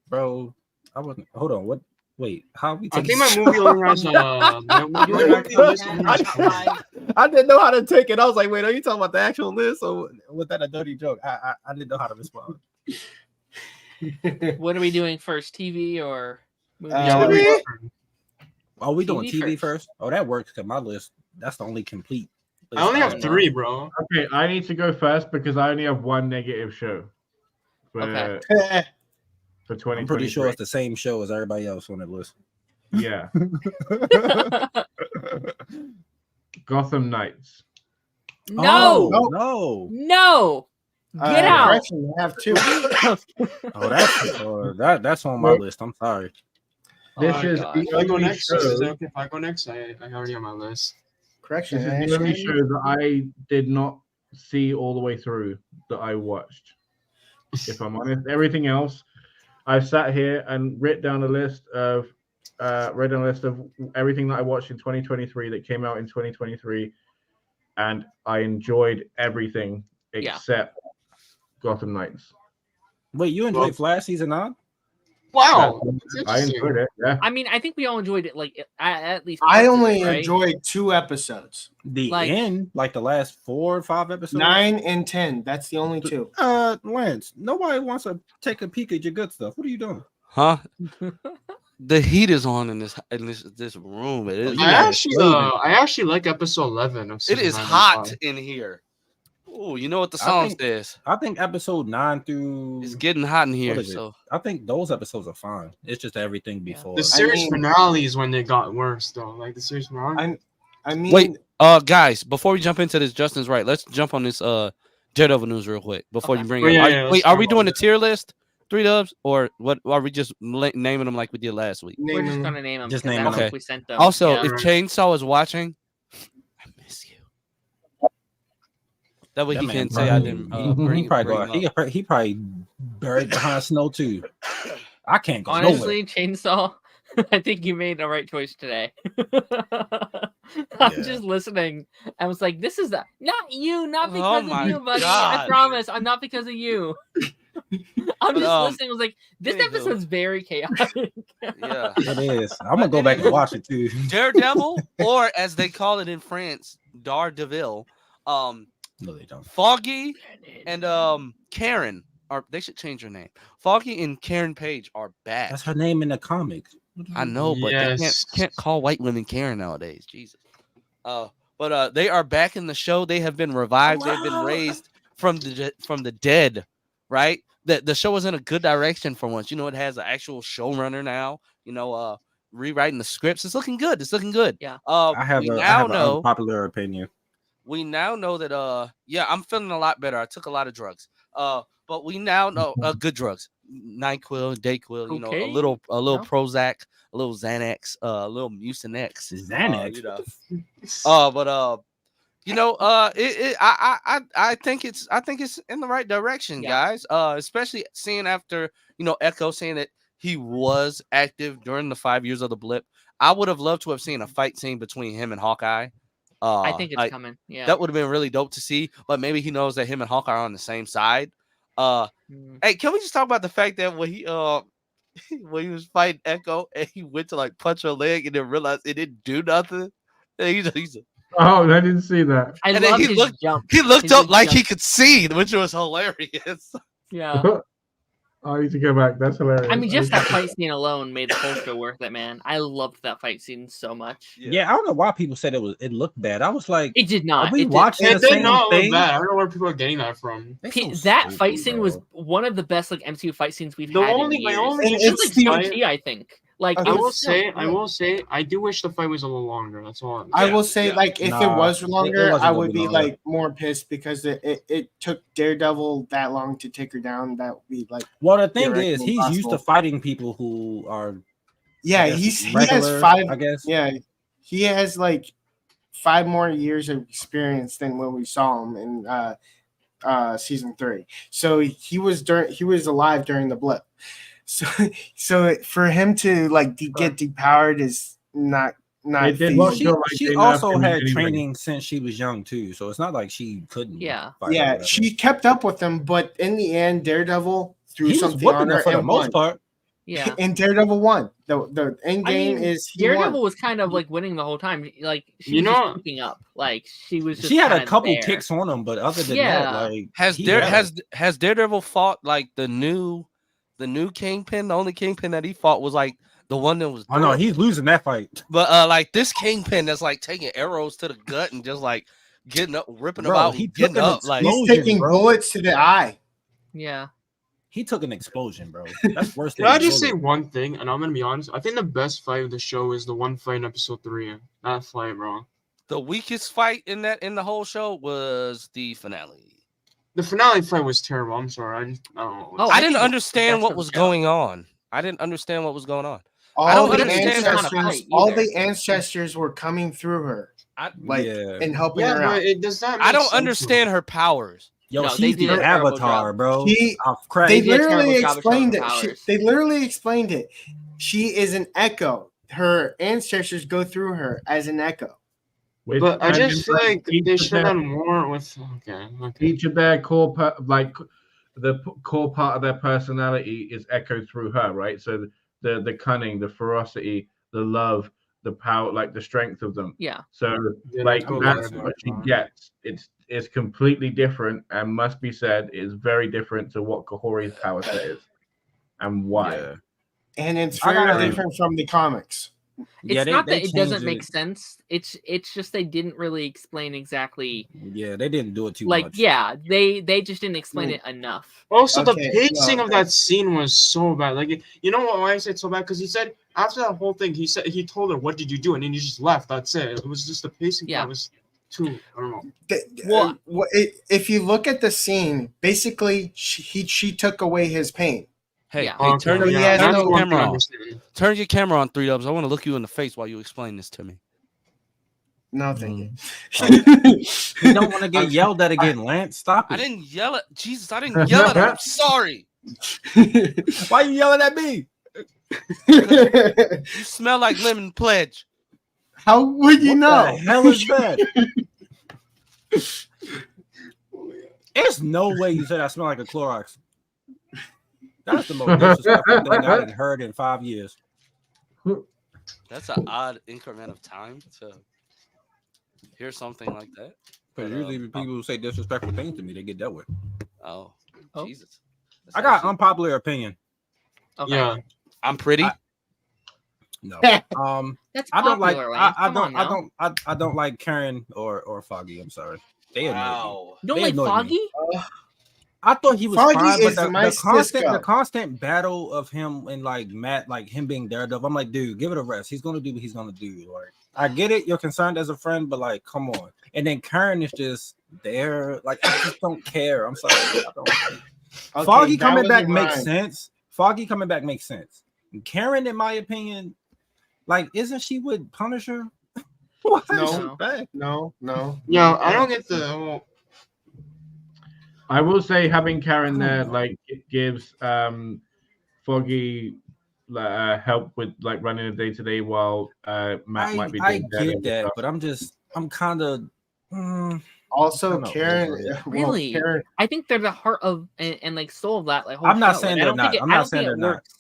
bro, I wasn't. Hold on, what? Wait, how we? I take think this my movie only has I didn't know how to take it. I was like, wait, are you talking about the actual list or was that a dirty joke? I didn't know how to respond. What are we doing first, TV or movie? Are we doing TV TV first? Oh, that works because my list, that's the only complete list. I only have know. 3, bro. Okay, I need to go first because I only have one negative show for Okay. for 2023. I'm pretty sure it's the same show as everybody else on that list. Yeah, Gotham Knights. No, no. no, get out. Correction, I have 2. That's on my list. I'm sorry. This Oh my is gosh. the If I go only next, show. is it okay if I go next? I already on my list. Correction. This is the only show that I did not see all the way through that I watched. If I'm honest, everything else, I sat here and wrote down a list of everything that I watched in 2023 that came out in 2023, and I enjoyed everything except Gotham Knights. Wait, you enjoyed Flash season 9? Wow, I enjoyed it. Yeah, I mean, I think we all enjoyed it. Like at least I parts of only it, right? enjoyed 2 episodes. The Like- end, like the last 4 or 5 episodes. 9 and 10. That's the only 2. Lance, nobody wants to take a peek at your good stuff. What are you doing? Huh? The heat is on in this room. It is. I actually like episode 11 of It season is 9 and hot 5. in here. Oh, you know what the I song think- says? I think episode 9 through. It's getting hot in here. What is it? So I think those episodes are fine. It's just everything before. The series mean- finale is when they got worse, though. Like the series finale. I mean, wait, guys, before we jump into this, Justin's right. Let's jump on this Daredevil news real quick before Okay. you bring Oh, it. yeah, Are- yeah, let's wait, talk are we about doing it. a tier list? 3 dubs, or what? Are we just naming them like we did last week? We're just gonna name them. Just 'cause I name don't them. know Okay. if we sent them. Also, Yeah. if Chainsaw is watching, I miss you. That way That he man can say I probably- didn't he bring probably him up. he probably buried behind snow too. I can't go Honestly, Chainsaw, I think you made the right choice today. I'm Yeah. just listening. I was like, this is not you, not Oh because my of you, buddy. I God. promise, I'm not because of you. I'm But, just listening. I was like, this anywho. episode's very chaotic. Yeah. nowhere. It is. I'm gonna go back and watch it too. Daredevil, or as they call it in France, Daredevil. No, they don't. Foggy and Karen are. They should change their name. Foggy and Karen Page are back. That's her name in the comics. I know, but Yes. they can't call white women Karen nowadays. Jesus. But they are back in the show. They have been revived. They've been raised from the dead. Right. The show is in a good direction for once. You know, it has an actual showrunner now. You know, rewriting the scripts. It's looking good. It's looking good. Yeah. I have we a now an know. unpopular opinion. We now know that I'm feeling a lot better. I took a lot of drugs. But we now know good drugs. NyQuil, Dayquil, you know, a Okay. little No? Prozac, a little Xanax, a little Mucinex. Xanax. You know. You know, I think it's in the right direction, Yeah. guys. Especially seeing after, you know, Echo saying that he was active during the 5 years of the blip. I would have loved to have seen a fight scene between him and Hawkeye. I think it's coming. Yeah. That would have been really dope to see, but maybe he knows that him and Hawkeye are on the same side. Hey, can we just talk about the fact that when he when he was fighting Echo and he went to like punch her leg and then realized it didn't do nothing? And he's Oh, I didn't see that. I and then love he his looked- jump. he looked His up big like jump. he could see, which was hilarious. Yeah. I need to go back. That's hilarious. I mean, just that fight scene alone made the whole show worth it, man. I loved that fight scene so much. Yeah, I don't know why people said it looked bad. I was like, It did not. are we It did- watching It the did same not look thing? bad. I don't know where people are getting that from. They P- so that stupid, fight scene was bro. one of the best like MCU fight scenes we've The had only- in my years. only- It's just like it's the- CG, I think. Like Okay. it I was will say, I do wish the fight was a little longer. That's all. I will say, like, if it Nah, was it longer, wasn't I gonna would be be longer. like more pissed because it took Daredevil that long to take her down. That would be like, Well, the thing Theoretically is, he's used to impossible. fighting people who are yeah, I guess, he regular, has 5. I guess. Yeah, he has like 5 more years of experience than when we saw him in season 3. So he was alive during the blip. So for him to like get depowered is not It did Well, not feasible. feel like she they also nerfed him had anyway. training since she was young too, so it's not like she couldn't. Yeah. fight or Yeah, whatever. she kept up with him, but in the end, Daredevil threw He was something whooping on her her for the and most won. part. Yeah. And Daredevil won. The end I game mean, is he Daredevil won. was kind of like winning the whole time. Like she You was just know- keeping up. Like she was just She had a kind of couple there. kicks on him, but other than Yeah. that, like Has he Dare had has Daredevil fought like the new Kingpin? The only Kingpin that he fought was like the one that was. Oh no, durable. he's losing that fight. But like this Kingpin that's like taking arrows to the gut and just like getting up, ripping Bro, them out, he and took getting an up. Like He's explosion, taking bro. bullets to the eye. Yeah. He took an explosion, bro. That's worse than Can I a just say bullet. one thing? And I'm gonna be honest. I think the best fight of the show is the one fight in episode 3. That fight, bro. the weakest fight in the whole show was the finale. The finale fight was terrible. I'm sorry. I don't know. Oh, I I didn't think understand that's what the was show. going on. I didn't understand what was going on. All I don't the understand how to ancestors, fight all either. the ancestors were coming through her, like yeah. and helping Yeah, her but out. it does not. I make don't sense to me. understand her powers. Yo, No, she's they did the a terrible avatar, job. bro. She- I'll crack. They did a terrible literally job of explained showing it. her powers. They literally explained it. She is an echo. Her ancestors go through her as an echo. With- But I and just feel like each they of should their- have done more with. Okay. Each of their core, core part of their personality is echoed through her, right? So the cunning, the ferocity, the love, the power, like the strength of them. Yeah. So Yeah, like totally that's right, what she man. gets. It's completely different and must be said is very different to what Kahori's power set is, and why. Yeah. And it's I very gotta- different from the comics. It's they- not they that it doesn't changed make it. sense. It's just they didn't really explain exactly. Yeah, they didn't do it too Like, much. yeah, they just didn't explain it enough. Also, Okay, the pacing no, of that scene was so bad. Like, you know why I said so bad? Because he said after that whole thing, he told her, "What did you do?" And then he just left. That's it. It was just the pacing. Yeah. That was too. I don't know. Well- If you look at the scene, basically she took away his pain. Hey, Yeah. hey, turn, Okay, your, yeah, turn no, your one camera can on. understand. Turn your camera on, 3 Dubs. I want to look you in the face while you explain this to me. No, thank you. You don't want to get yelled at again, Lance. Stop I it. didn't yell at Jesus. I didn't yell at her. I'm sorry. Why you yelling at me? You smell like lemon pledge. How would you What know? the hell is that? There's no way you said I smell like a Clorox. That's the most disrespectful thing I had heard in 5 years. That's an odd increment of time to hear something like that. Because usually when people who say disrespectful things to me, they get dealt with. Oh, Oh. Jesus. That's I got actually- unpopular opinion. Okay. Yeah. I'm pretty. No. That's I don't like popular, Lance. I Come on don't now. I don't like Karen or Foggy. I'm sorry. They annoy me. Wow. You don't they like annoyed Foggy? I thought he was Foggy fine, is but my Cisco. the constant battle of him and like Matt, like him being Daredevil. I'm like, dude, give it a rest. He's gonna do what he's gonna do. Like, I get it, you're concerned as a friend, but like, come on. And then Karen is just there. Like, I just don't care. I'm sorry. I don't. Okay, Foggy that coming was back a makes rhyme. sense. Foggy coming back makes sense. Karen, in my opinion, like, isn't she with Punisher? Why is No. she back? No. Yeah. I don't get the whole. I will say having Karen there like it gives Foggy help with like running a day to day while Matt might be. I doing get Daredevil that, stuff. but I'm kind of. Also, I'm not Karen. over it. well, Really? Karen, I think they're the heart of and like soul of that. Like, whole I'm not show. saying Like, I they're don't think not. it- I'm I not don't saying think it they're not. works.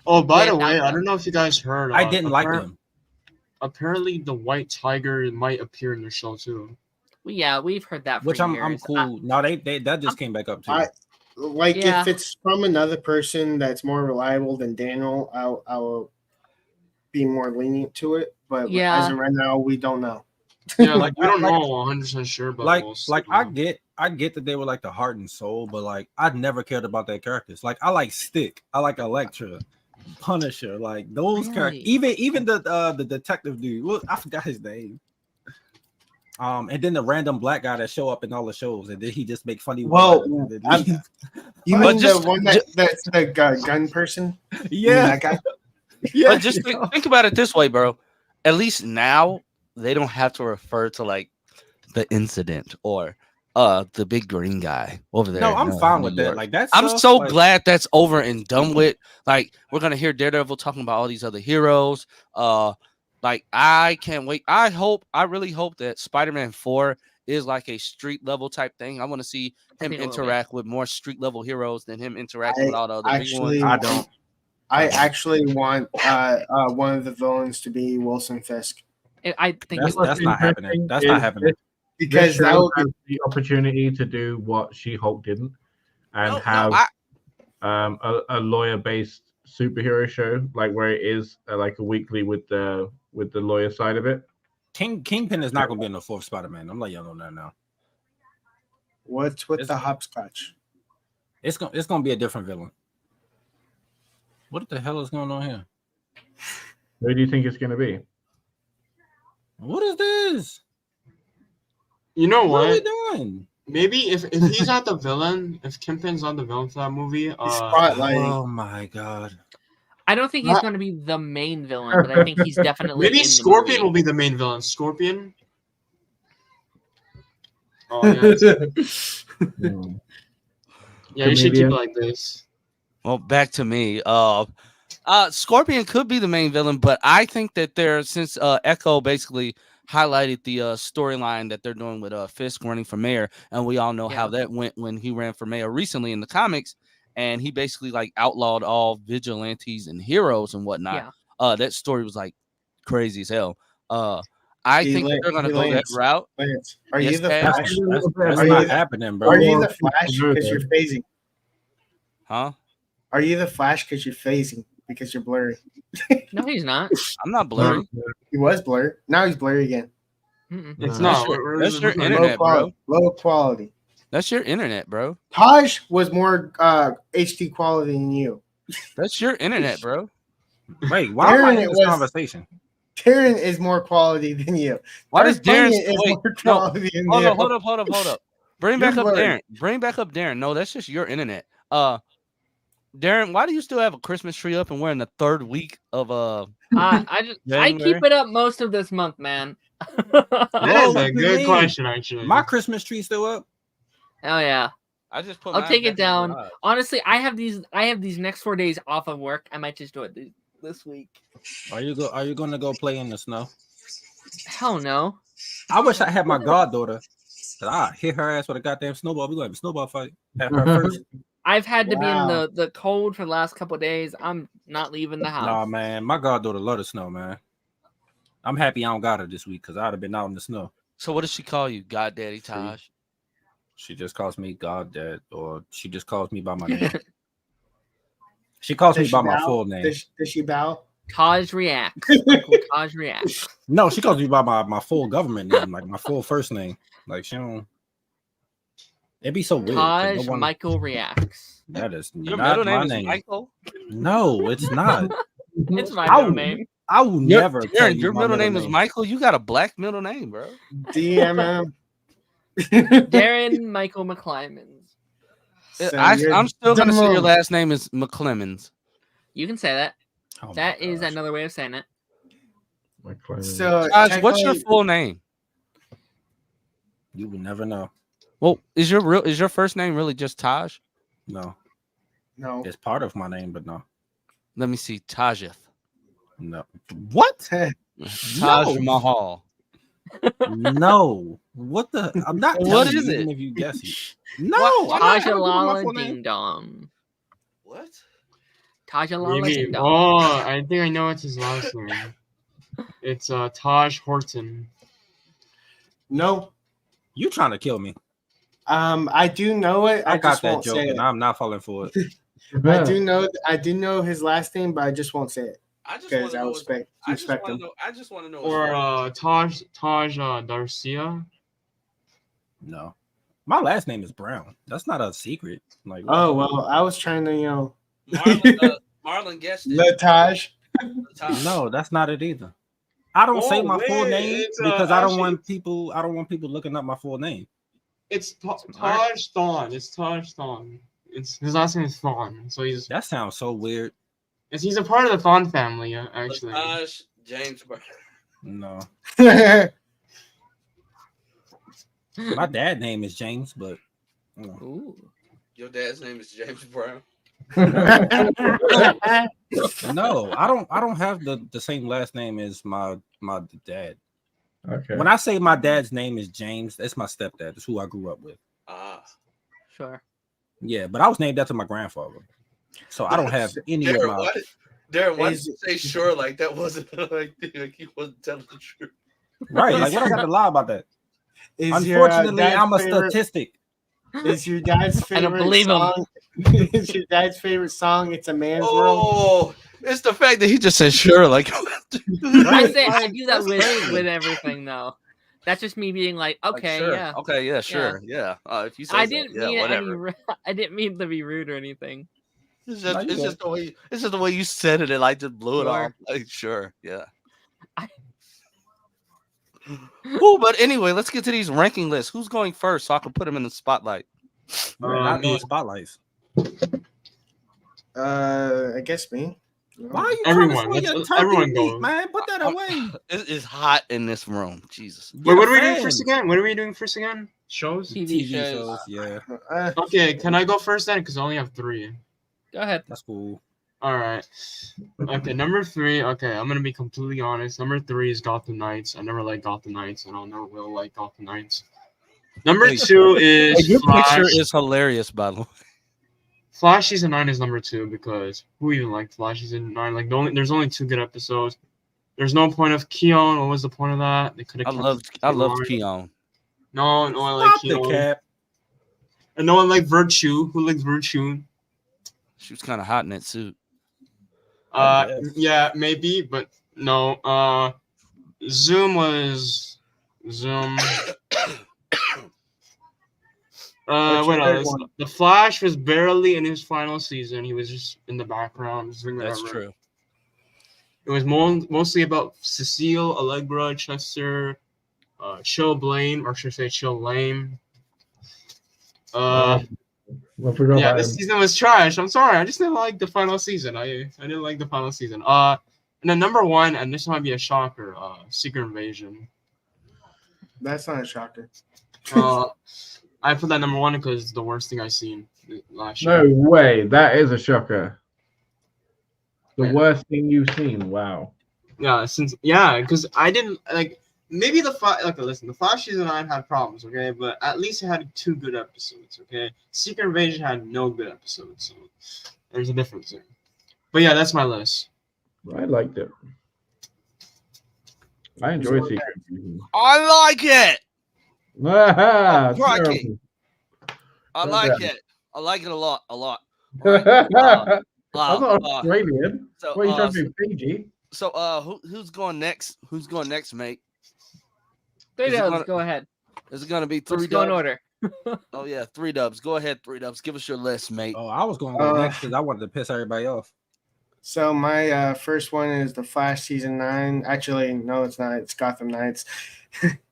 Oh, by the Yeah, way, I that- don't know if you guys heard. I didn't like appar- them. Apparently, the White Tiger might appear in the show too. Well, yeah, we've heard that for Which I'm years. cool. No, they that just came back up too. like Yeah. if it's from another person that's more reliable than Daniel, I'll be more lenient to it. But Yeah. as of right now, we don't know. Yeah, Like, we don't like- know 100% sure, but like we'll see. I get that they were like the heart and soul, but like I never cared about their characters. Like I like Stick, I like Elektra, Punisher, like those characters. Really? Even the detective dude. Well, I forgot his name. And then the random black guy that show up in all the shows, and then he just make funny. Well, ones, and then I'm- leave. You But mean just- the one that's the gun person? You mean yeah, that guy. yeah. But just think about it this way, bro. At least now they don't have to refer to like the incident or the big green guy over there. No, in, I'm fine New with that. York. Like that's. I'm so glad that's over and done with. Like we're gonna hear Daredevil talking about all these other heroes. Like I can't wait. I really hope that Spider-Man 4 is like a street level type thing. I want to see him think it will be. interact with more street level heroes than him interacting with I all the other big ones. actually, I actually want one of the villains to be Wilson Fisk. I think that's not happening. That's not happening. Because This that show would be has the opportunity to do what She-Hulk didn't, and No, have I- a lawyer-based superhero show, like where it is like a weekly with the lawyer side of it. Kingpin is not going to be in the fourth Spider-Man. I'm letting y'all know that now. What's with the hopscotch? It's going to be a different villain. What the hell is going on here? Who do you think it's going to be? What is this? You know What are we what? doing? Maybe if he's not the villain, if Kingpin's not the villain for that movie, Oh my god! I don't think he's going to be the main villain, but I think he's definitely maybe in the Scorpion movie. will be the main villain. Scorpion. Oh yeah. Yeah, you should keep it like this. Well, back to me. Scorpion could be the main villain, but I think that since Echo basically highlighted the storyline that they're doing with Fisk running for mayor, and we all know how that went when he ran for mayor recently in the comics, and he basically like outlawed all vigilantes and heroes and whatnot. That story was like crazy as hell. I think that they're gonna go that route. Lance, are you the Tab? Flash? That's not happening, bro. Are you the Flash because you're phasing? Huh? Are you the Flash because you're phasing because you're blurry? No, he's not. I'm not blurry. He was blurry. Now he's blurry again. It's not. That's your internet, bro. Low quality. That's your internet, bro. Taj was more HD quality than you. That's your internet, bro. Wait, why am I in this was- conversation? Darren is more quality than you. Why does Darren? is Wait, more quality than you. Hold up. Bring You're back up blurry. Darren. Bring back up Darren. No, that's just your internet. Darren, why do you still have a Christmas tree up and we're in the third week of I keep it up most of this month, man. That is a good question, actually. My Christmas tree still up? Oh yeah. I just put. I'll mine take back it down. in the garage. Honestly, I have these next 4 days off of work. I might just do it this week. Are you going to go play in the snow? Hell no. I wish I had my goddaughter. I hit her ass with a goddamn snowball. We gonna have a snowball fight at her first. I've had to be in the cold for the last couple of days. I'm not leaving the house. Nah, man, my goddaughter love the snow, man. I'm happy I don't got her this week because I'd have been out in the snow. So what does she call you, God Daddy Taj? She just calls me God Dad, or she just calls me by my name. She calls me by my full name. Does she bow? Taj reacts. Uncle Taj reacts. No, she calls me by my full government name, like my full first name. Like she don't. It'd be so weird. Taj Michael reacts. That is Your not middle name my is name. Michael? No, it's not. It's my middle name. I will never. tell Darren, you your my middle name is Michael. You got a black middle name, bro. DMM. Darren Michael McClymans. I'm still gonna say your last name is McClemens. You can say that. Oh That is another way of saying it. So, Taj, what's your full name? You would never know. Well, is your first name really just Taj? No, no, it's part of my name, but no, Let me see. Tajith. no. What? Taj Mahal. No. What the? I'm not. What telling is you, it? even if you guess it. No. I'm not Taja telling you my Lala full name. Ding Dong. What? Taja Lala Maybe. Ding Dong. Oh, I think I know what's his last name. It's Taj Horton. no. You trying to kill me? I do know it. I got just that won't joke, say and it. I'm not falling for it. I do know his last name, but I just won't say it I just because want I to know. respect him. I just want to know. Or Taj Darcia. No, my last name is Brown. That's not a secret. Like, Oh well, I was trying to, Marlon guessed it. Lataj. Taj. no, that's not it either. I don't say Oh, my full wait, name it's, because I don't actually- want people. I don't want people looking up my full name. It's Taj Thon. It's Taj Thon. It's his last name is Thon. So That sounds so weird. he's a part of the Thon family, actually. James Brown. No, My dad's name is James, but Ooh. Your dad's name is James Brown. no, I don't have the same last name as my dad. Okay. When I say my dad's name is James, that's my stepdad. That's who I grew up with. Ah. Sure. Yeah, but I was named after my grandfather, so I don't have any of my. Darren, why did you say sure like that wasn't like he wasn't telling the truth? Right, like what I got to lie about that? Is Unfortunately, your, I'm a favorite, statistic. Is your dad's I don't favorite believe him. song? Is your dad's favorite song? It's a man's world. Oh, it's the fact that he just said sure. Like I say I do that That's crazy. with everything though. That's just me being like, okay, sure. yeah. Okay, yeah, sure, yeah. If you say I so, didn't yeah, mean whatever. I didn't mean to be rude or anything. It's No, just, you it's good. just the way it's just the way you said it, and I just blew it Sure. off. Like, sure, yeah. Cool, but anyway, let's get to these ranking lists. Who's going first so I can put them in the spotlight? We're not doing spotlights. I guess me. Why are you Everyone, trying to swing your let's- turkey everyone meat, go. man? Put that away. It's hot in this room. Jesus. Wait, what are we Fan. doing first again? What are we doing first again? Shows? TV, TV shows. shows, yeah, Okay, can I go first then? Because I only have 3. Go ahead. that's cool. All right. Okay, number 3. Okay, I'm gonna be completely honest. Number 3 is Gotham Knights. I never liked Gotham Knights, and I'll never will like Gotham Knights. Number 2 is Your Flash. picture is hilarious, by the way. Flash season 9 is number 2 because who even liked Flash season 9? Like there's only 2 good episodes. There's no point of Keon. What was the point of that? They could have. I loved Keon. No, I like Stop the Keon. cap. And no one liked Virtue. Who likes Virtue? She was kind of hot in that suit. Yes. Yeah, maybe, but no. Zoom was Zoom. What else? The Flash was barely in his final season. He was just in the background. That's true. It was mostly about Cecile, Allegra, Chester, Chill Blame, or should I say Chill Lame. I forgot Yeah, about this him. season was trash. I'm sorry. I just didn't like the final season. I didn't like the final season. And then number 1, and this might be a shocker, Secret Invasion. That's not a shocker. I put that number 1 because it's the worst thing I've seen last year. No way. That is a shocker. The Yeah. worst thing you've seen. Wow. Yeah, because I didn't like. Maybe the Flash. Okay, listen. The Flash season 9 had problems. Okay, but at least it had 2 good episodes. Okay, Secret Invasion had no good episodes, so there's a difference there. But yeah, that's my list. I liked it. I enjoyed Secret Invasion. I like it. Ah, Crikey. terrible. I So like bad. it. I like it a lot. I'm Right. not Australian. So, What are you trying to do, Fiji? who's going next? Who's going next, mate? Three Is it dubs, gonna- go ahead. Is it gonna be 3 Let's go in dubs? order. Oh yeah, 3 dubs. Go ahead, 3 dubs. Give us your list, mate. Oh, I was going to go next because I wanted to piss everybody off. So my first one is the Flash season 9. Actually, no, it's not. It's Gotham Knights.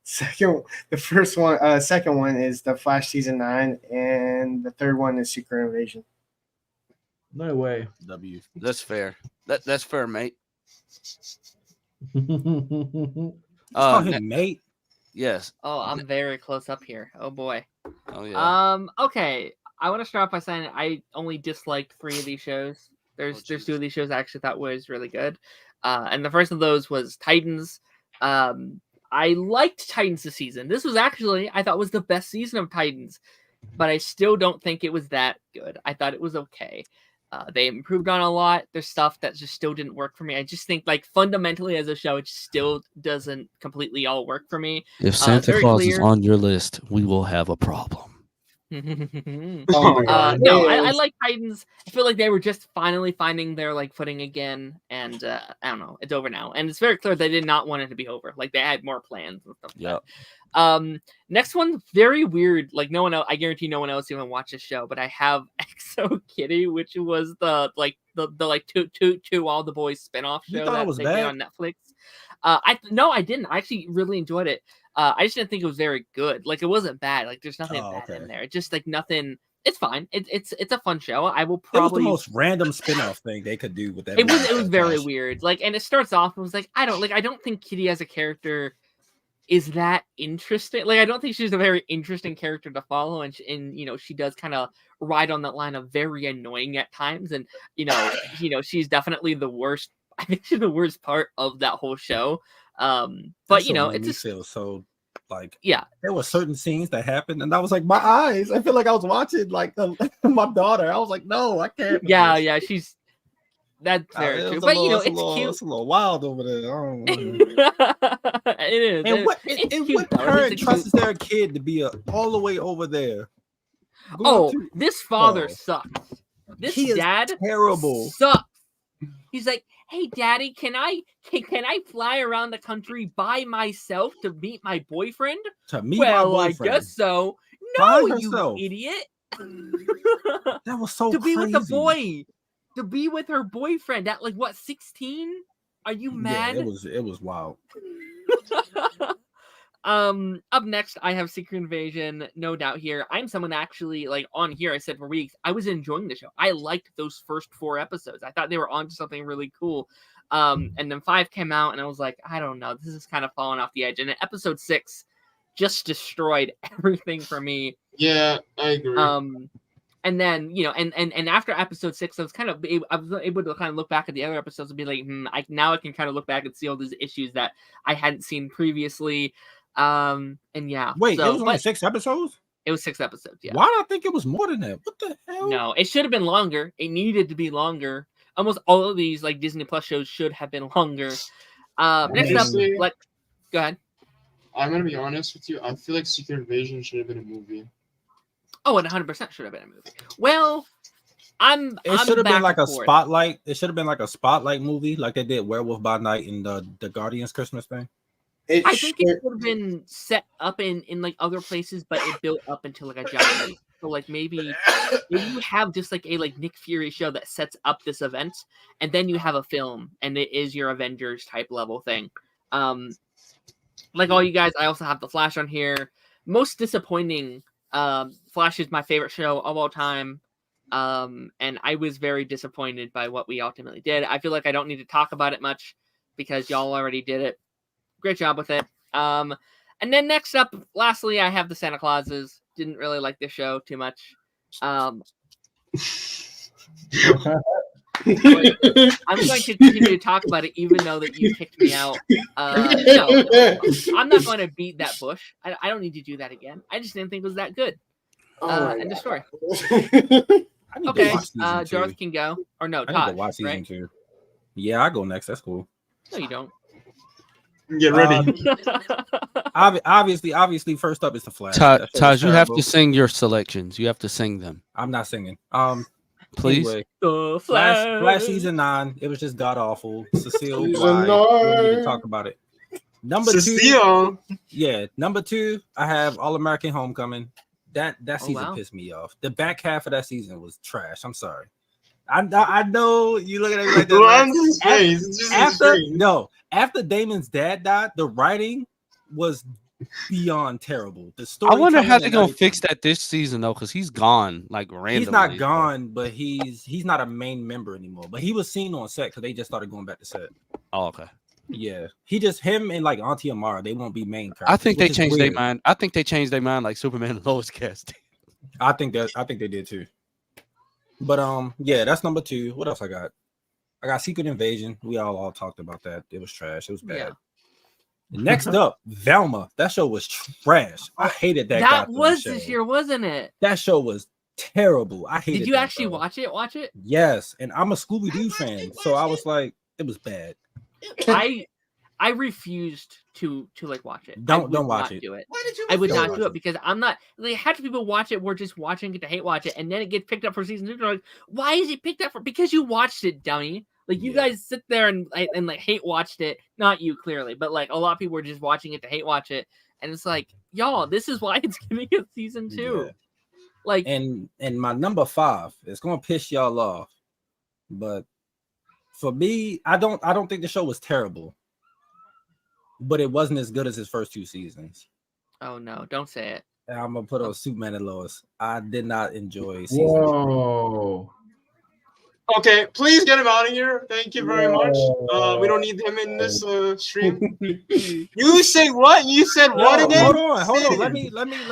Second one is the Flash season 9, and the third one is Secret Invasion. No way. W. That's fair. That's fair, mate. Call Ne- him mate. yes. Oh, I'm very close up here. Oh boy. Oh yeah. Okay. I want to start off by saying I only disliked 3 of these shows. There's 2 of these shows I actually thought was really good. And the first of those was Titans. I liked Titans this season. This was actually, I thought, was the best season of Titans, but I still don't think it was that good. I thought it was okay. They improved on a lot. There's stuff that just still didn't work for me. I just think, like, fundamentally as a show, it still doesn't completely all work for me. If Santa very Claus is clear. on your list, we will have a problem. Oh my God. No, I Yes. like Titans. I feel like they were just finally finding their like footing again, and I don't know, it's over now, and it's very clear they did not want it to be over. Like they had more plans and stuff. Yep. Next one, very weird. Like no one else, I guarantee no one else even watched this show, but I have Exo Kitty, which was the two All the Boys spinoff You show thought it that was they bad? did on Netflix. I didn't. I actually really enjoyed it. I just didn't think it was very good. Like it wasn't bad. Like there's nothing bad in there. It's just like nothing. It's fine. It's a fun show. I will It was probably. the most random spin-off thing they could do with that. It was movie. very weird. Like, and it starts off. It was like I don't think Kitty as a character is that interesting. Like, I don't think she's a very interesting character to follow, and she does kind of ride on that line of very annoying at times, and she's definitely the worst. I think she's the worst part of that whole show. But it's just feel so like yeah. There were certain scenes that happened, and I was like, my eyes. I feel like I was watching like my daughter. I was like, no, I can't. Yeah, she's. That's very true, but it's cute. It's a little wild over there. I don't know. It is. And what parent trusts their kid to be all the way over there? This father sucks. This dad terrible. Sucks. He's like, hey, daddy, can I fly around the country by myself to meet my boyfriend? My boyfriend. I guess so. No, you idiot. That was so to crazy. Be with the boy. To be with her boyfriend at 16? Are you mad? Yeah, it was wild. Up next, I have Secret Invasion, no doubt here. I'm someone actually, on here, I said for weeks, I was enjoying the show. I liked those first 4 episodes. I thought they were onto something really cool. And then 5 came out, and I was like, I don't know, this is kind of falling off the edge. And episode 6 just destroyed everything for me. Yeah, I agree. And then, and after episode 6, I was able to kind of look back at the other episodes and be like, I can kind of look back and see all these issues that I hadn't seen previously. And yeah. Wait, it was only 6 episodes? It was 6 episodes, yeah. Why did I think it was more than that? What the hell? No, it should have been longer. It needed to be longer. Almost all of these Disney Plus shows should have been longer. Next up, go ahead. I'm gonna be honest with you. I feel like Secret Invasion should have been a movie. Oh, it 100% should have been a movie. Well, It should have been like a spotlight. It should have been like a spotlight movie, like they did Werewolf by Night in the Guardians Christmas thing. I think it would have been set up in other places, but it built up into a giant leap. So maybe you have just a Nick Fury show that sets up this event, and then you have a film, and it is your Avengers type level thing. Like all you guys, I also have the Flash on here. Most disappointing. Flash is my favorite show of all time. And I was very disappointed by what we ultimately did. I feel like I don't need to talk about it much because y'all already did it. Great job with it. And then next up, lastly, I have the Santa Clauses. Didn't really like this show too much. I'm going to continue to talk about it, even though that you kicked me out. No, I'm not going to beat that bush. I don't need to do that again. I just didn't think it was that good. End of story. Okay, Dorothy can go. Or no, Todd. I need to watch season 2. Yeah, I go next. That's cool. No, you don't. Get ready. Obviously, first up is the Flash. Todd, you have to sing your selections. You have to sing them. I'm not singing. Please. Anyway, the Flash season 9. It was just god awful. Cecile, we don't need to talk about it. Number 2. Yeah, number 2. I have All American Homecoming. That season pissed me off. The back half of that season was trash. I'm sorry. I know you look at it like that. After Damon's dad died, the writing was beyond terrible. The story. I wonder how they're gonna fix that this season though, because he's gone randomly. He's not gone, but he's not a main member anymore. But he was seen on set because they just started going back to set. Oh, okay. Yeah, him and Auntie Amara, they won't be main characters. I think they changed their mind. I think they changed their mind like Superman and Lois cast. I think they did too. But yeah, that's number 2. What else I got? I got Secret Invasion. We all talked about that. It was trash. It was bad. Yeah. Next up, Velma. That show was trash. I hated that. That was this year, wasn't it? That show was terrible. I hated it. Did you actually watch it? Yes, and I'm a Scooby-Doo fan, so I was like, it was bad. I refused to watch it. Don't watch it. Do it. Why did you? I would not do it because I'm not. Half the people watch it. We're just watching it to hate watch it, and then it gets picked up for season 2. They're like, why is it picked up for? Because you watched it, dummy. You guys sit there and hate watched it. Not you clearly, but a lot of people were just watching it to hate watch it, and it's like, y'all, this is why it's getting a season 2. Yeah. And my number 5 is gonna piss y'all off, but for me, I don't think the show was terrible. But it wasn't as good as his first 2 seasons. Oh no! Don't say it. And I'm gonna put on Superman and Lois. I did not enjoy season 3. Okay, please get him out of here. Thank you very much. We don't need him in this stream. You say what? You said what Yo, again? hold on. Let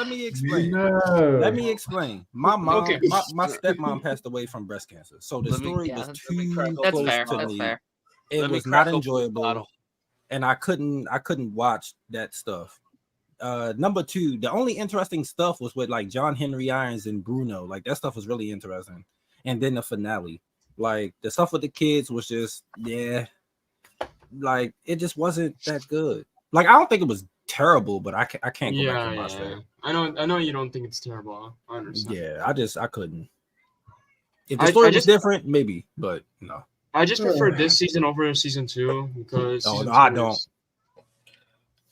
me explain. No. Let me explain. My mom, Okay. my stepmom passed away from breast cancer, so the Let me- story Yeah, was that's too That's close fair. to That's me. fair. It Let me was crack not open the enjoyable, bottle. and I couldn't watch that stuff. Number two, the only interesting stuff was with like John Henry Irons and Bruno. Like that stuff was really interesting, and then the finale, like the stuff with the kids was just like it just wasn't that good. Like I don't think it was terrible, but I can't go back and watch that. I know you don't think it's terrible. I understand. Yeah, I couldn't. If the I story was just- different, maybe, but no. I just prefer this season over season 2 because Oh, season no, I 2 don't. is-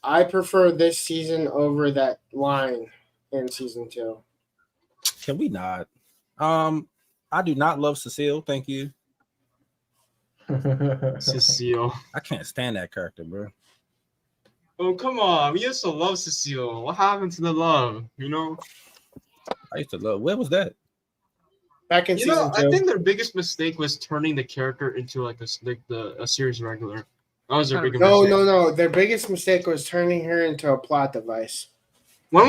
I prefer this season over that line in season 2. Can we not? I do not love Cecile. Thank you. Cecile. I can't stand that character, bro. Oh come on, we used to love Cecile. What happened to the love? You know. I used to love. Where was that? Back in You season know, 2. I think their biggest mistake was turning the character into like a series regular. That was their biggest mistake. No. Their biggest mistake was turning her into a plot device. When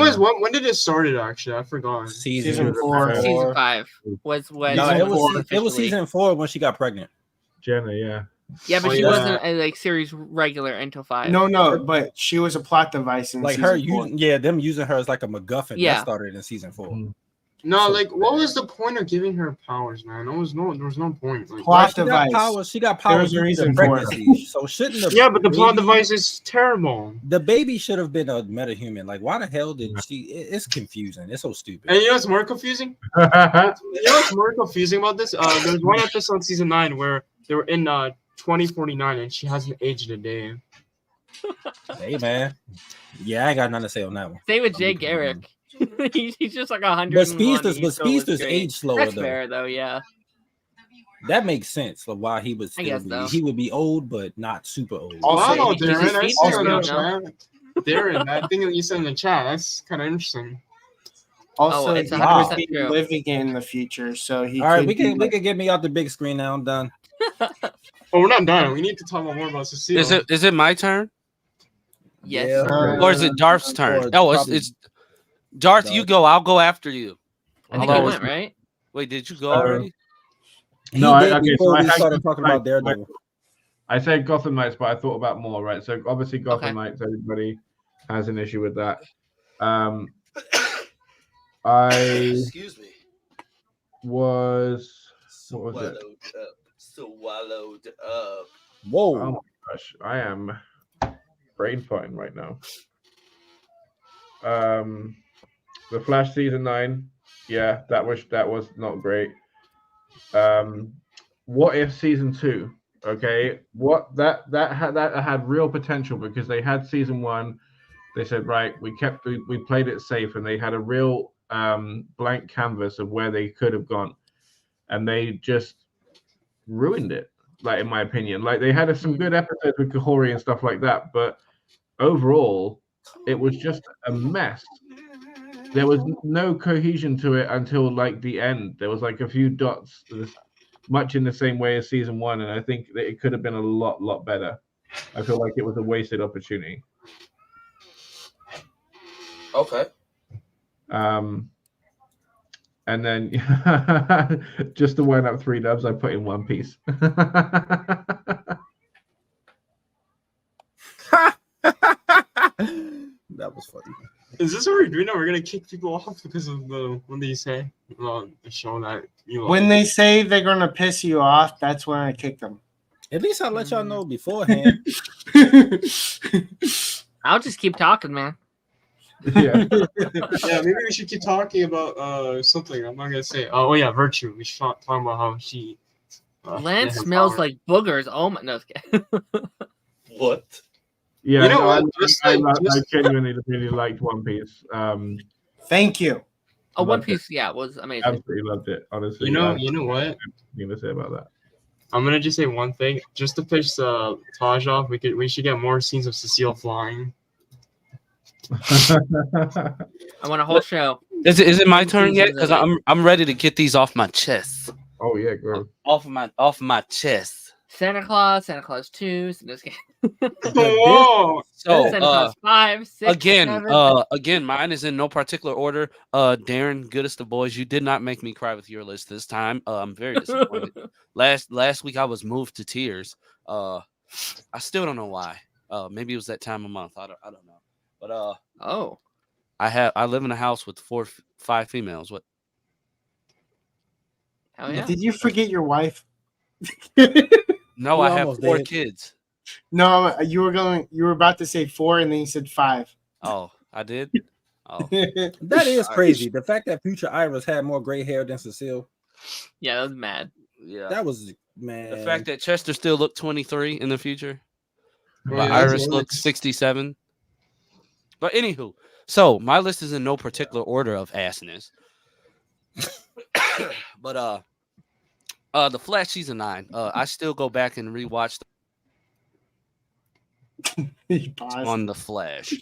did it started? Actually, I forgot. Season 4. Season 5 was when No, Season it was. four, It was officially- season 4 when she got pregnant. Jenna, yeah. Yeah, but Oh, she yeah. wasn't a like series regular until 5. No, but she was a plot device in Like season her 4. using, them using her as like a MacGuffin. Yeah. That started in season 4. Mm. No, So like what bad. was the point of giving her powers, man? There was no point. Like, Plot She got device. powers. She got There powers was a due to reason for it. pregnancy. So shouldn't the yeah, but the plot baby- device is terrible. The baby should have been a metahuman. Like, why the hell did she? It's confusing. It's so stupid. And you know what's more confusing? You know what's more confusing about this? There's one episode in season 9 where they were in 2049 and she hasn't aged a day. Hey man, yeah, I ain't got nothing to say on that one. Same with Jay Garrick. He's just like 100. But speedsters age slower That's though. fair though, yeah. That makes sense of why he would I guess so. he would be old but not super old. Also, wow, he's Darren, just I speed see through, on the no? chat. Darren, that thing that you said in the chat, that's kind of interesting. Also, Oh, it's he 100% could be true. living in the future, so he. All right, could we be can like- get me out the big screen now. I'm done. Oh, we're not done. We need to talk more about Cecile. Is it my turn Yes. Yeah. or is it Darth's turn? Or Oh, probably it's Darth. You Darth. go. I'll go after you. I think Hold he on. went, right? Wait, did you go already? No, He did okay, before so I we had started Gotham talking about Knights, Daredevil. I said Gotham Knights, but I thought about more, right? So obviously Gotham Okay. Knights, everybody has an issue with that. I Excuse me. was what was it? Swallowed up. Whoa. Oh my gosh, I am brain farting right now. The Flash season 9, yeah, that was not great. What if season 2? Okay, what that had real potential because they had season 1. They said, right, we played it safe, and they had a real blank canvas of where they could have gone, and they just ruined it. Like, in my opinion, like they had some good episodes with Kahori and stuff like that, but overall, it was just a mess. There was no cohesion to it until like the end. There was like a few dots, much in the same way as season 1, and I think that it could have been a lot better. I feel like it was a wasted opportunity. Okay. And then just to wind up 3 dubs, I put in One Piece. That was funny. Is this what we're doing now? We're gonna kick people off because of the what did you say? The show that you When they say they're gonna piss you off, that's when I kick them. At least I'll let y'all know beforehand. I'll just keep talking, man. Yeah. yeah, maybe we should keep talking about something. I'm not gonna say. Oh yeah, Virtue. We should talk about how she. Lance has smells power. like boogers. Oh my no. What? Yeah, You know no, what? Just I like- genuinely really liked One Piece. Thank you. Oh, One Loved it. Piece, yeah, was amazing. Absolutely loved it, honestly. You know I what? have nothing to say about that. I'm gonna just say one thing. Just to piss Taj off, we should get more scenes of Cecile flying. I want a whole show. Is it my turn yet? Seasons Because of I'm ready to get these off my chest. Oh yeah, go. off of my chest. Santa Claus 2. Whoa. So Santa Claus 5, 6, again, 7. again, mine is in no particular order. Darren, goodest of boys, you did not make me cry with your list this time. I'm very disappointed. Last week I was moved to tears. I still don't know why. Maybe it was that time of month. I don't know. But Oh, I live in a house with 5 females. What? hell yeah. Did you forget your wife? No, You I have almost 4 did. kids. No, you were about to say 4, and then you said 5. Oh, I did. Oh, That is crazy. The fact that Future Iris had more gray hair than Cecile. Yeah, that was mad. yeah. That was, man. The fact that Chester still looked 23 in the future, but Yeah, Iris that's looked 67. But anywho, so my list is in no particular order of assness. But the Flash season 9. I still go back and rewatch He paused. on the Flash.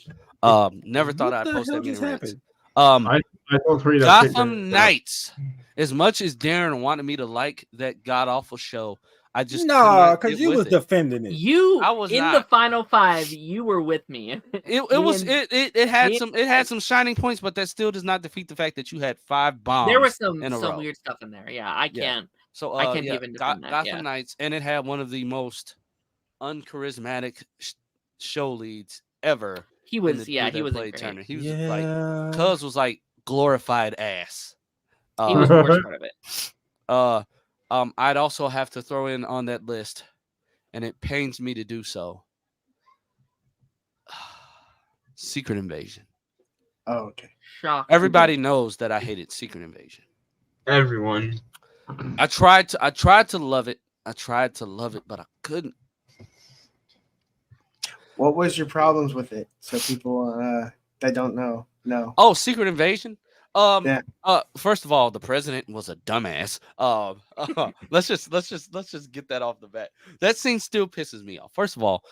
Never thought What I'd the post hell that many just rants. happened? I thought 3 that picked Gotham it. Knights. As much as Darren wanted me to like that god awful show, I just could Nah, not because get you with was it. defending it. I was in not. the final 5, you were with me. It had me some shining points, but that still does not defeat the fact that you had 5 bombs. There was some in a row. weird stuff in there. Yeah, I Yeah. can't. So I can't yeah, even defend that, Gotham yeah. Knights, and it had one of the most uncharismatic show leads ever. He in was the yeah, dude he that was played great. Turner. He was Yeah. like Cuz was like glorified ass. He was the worst part of it. I'd also have to throw in on that list, and it pains me to do so. Secret Invasion. Oh, okay. Shock. Everybody knows that I hated Secret Invasion. Everyone. I tried to love it. But I couldn't. What was your problems with it? So people that don't know. Oh, Secret Invasion. Yeah. First of all, the president was a dumbass. Let's just get that off the bat. That scene still pisses me off. First of all,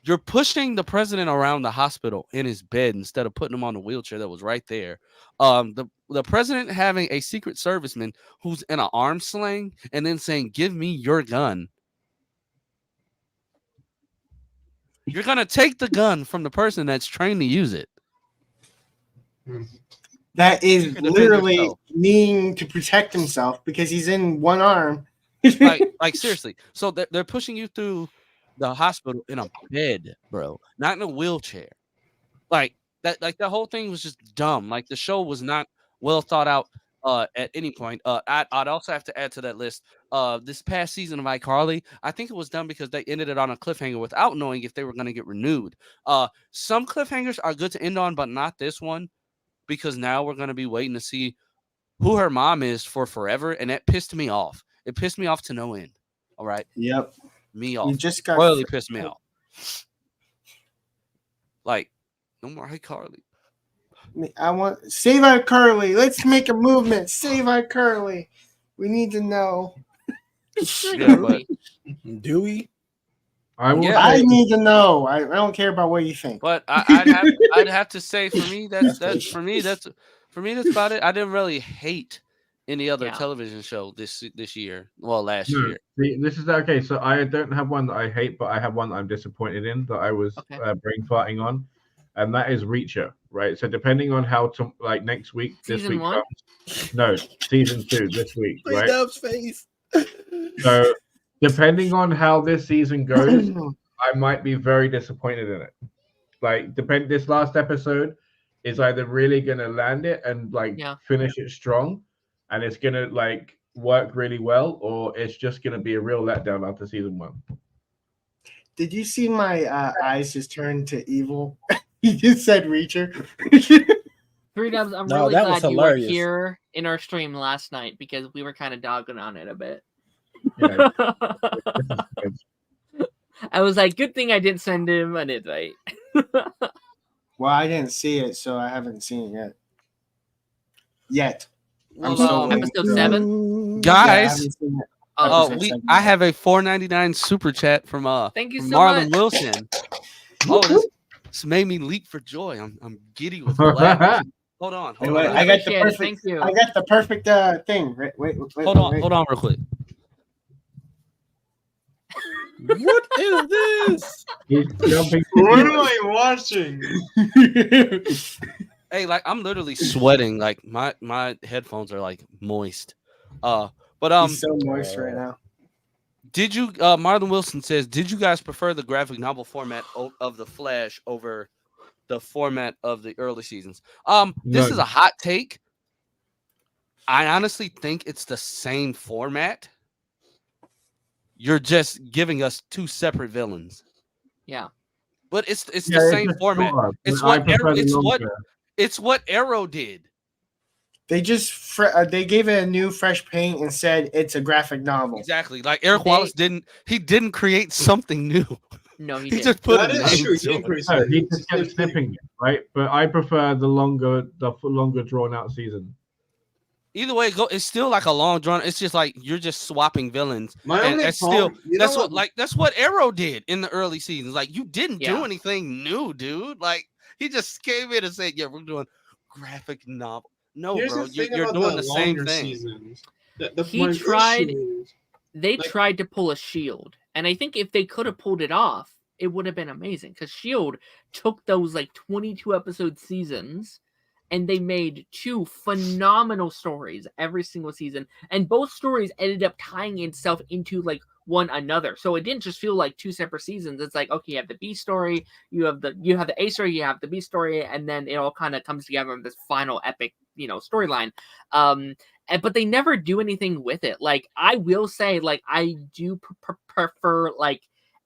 you're pushing the president around the hospital in his bed instead of putting him on the wheelchair that was right there. The president having a secret serviceman who's in an arm sling and then saying, "Give me your gun." You're gonna take the gun from the person that's trained to use it. That is You can defend literally yourself. needing to protect himself because he's in one arm. like seriously. So they're pushing you through the hospital in a bed, bro, not in a wheelchair. Like that whole thing was just dumb. Like the show was not well thought out at any point. I'd also have to add to that list this past season of iCarly. I think it was done because they ended it on a cliffhanger without knowing if they were going to get renewed. Some cliffhangers are good to end on, but not this one, because now we're going to be waiting to see who her mom is for forever, and that pissed me off. It pissed me off to no end. All right, Yep. me off. You just got Royally pissed me off. Like, no more iCarly. I want save iCarly. Let's make a movement. Save iCarly. We need to know. Yeah, but Do we? I will Yeah. I say, need to know. I don't care about what you think. But I'd have to say for me that's about it. I didn't really hate any other Yeah. television show this year. Well, last no, year. see, this is okay. So I don't have one that I hate, but I have one that I'm disappointed in that I was Okay. brain farting on, and that is Reacher. Right. So depending on how to like next week, this Season week 1? comes. No, season 2 this week. Right. Dub's face. So depending on how this season goes, I might be very disappointed in it. Like, this last episode is either really gonna land it and like Yeah. finish it strong, and it's gonna like work really well, or it's just gonna be a real letdown after season 1. Did you see my eyes just turn to evil? You just said Reacher. 3 Dubs, I'm No, really that was glad you were hilarious. here in our stream last night because we were kind of dogging on it a bit. Yeah. I was like, good thing I didn't send him an invite. Well, I didn't see it, so I haven't seen it yet. I'm Well, still waiting episode for it. 7. Guys, Yeah, I haven't seen it. Episode 7. I have a $4.99 super chat from Thank you from so Marlon much. Wilson. Oh, this made me leap for joy. I'm giddy with gladness. Hold on. Wait, I got the Appreciate it. perfect. Thank you. I got the perfect thing. Wait. Hold on real quick. What is this? He's jumping. What am I watching? Hey, like I'm literally sweating. Like my headphones are like moist. But He's so moist right now. did you Marlon Wilson says, did you guys prefer the graphic novel format of the Flash over the format of the early seasons? This No. is a hot take. I honestly think it's the same format. You're just giving us two separate villains. Yeah. But it's the Yeah, same just format. shorter, It's but I what prefer the longer. it's what Arrow did. They just they gave it a new fresh paint and said it's a graphic novel. Exactly. Like Eric Wallace didn't create something new. No, he He didn't. just put That a is name true. to it. No, he just kept snipping it, right? But I prefer the longer drawn out season. Either way, it's still like a long drawn. It's just like you're just swapping villains. My And only that's problem, still you know that's what Arrow did in the early seasons. Like you didn't do Yeah. anything new, dude. Like he just came in and said, "Yeah, we're doing graphic novel." No, Here's bro, the thing you're about doing the same longer thing. seasons. He tried- issue is- They Like- tried to pull a Shield, and I think if they could have pulled it off, it would have been amazing. Because Shield took those like 22 episode seasons, and they made two phenomenal stories every single season, and both stories ended up tying itself into like one another. So it didn't just feel like two separate seasons. It's like, okay, you have the B story, you have the A story, you have the B story, and then it all kind of comes together in this final epic, storyline. But they never do anything with it. Like I will say, like I do prefer like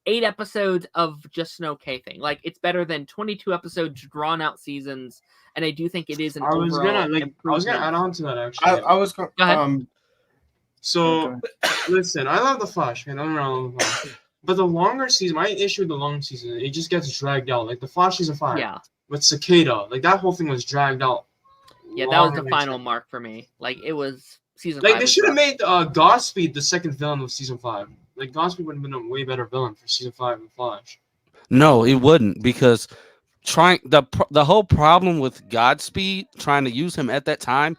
8 episodes of just an okay thing. Like it's better than 22 episodes drawn out seasons, and I do think it is an I was overall gonna improvement. add on to that actually. I was going. Go ahead. So listen, I love the Flash, man. I love the Flash. But the longer season, my issue with the long season, it just gets dragged out. Like the Flash season 5 Yeah, with Cicada, like that whole thing was dragged out. yeah, that was the longer final than- mark for me. Like it was season Like 5 they was should have rough. made Godspeed the second villain of season 5. Like Godspeed would have been a way better villain for season 5 than Flash. No, it wouldn't, because the whole problem with Godspeed trying to use him at that time,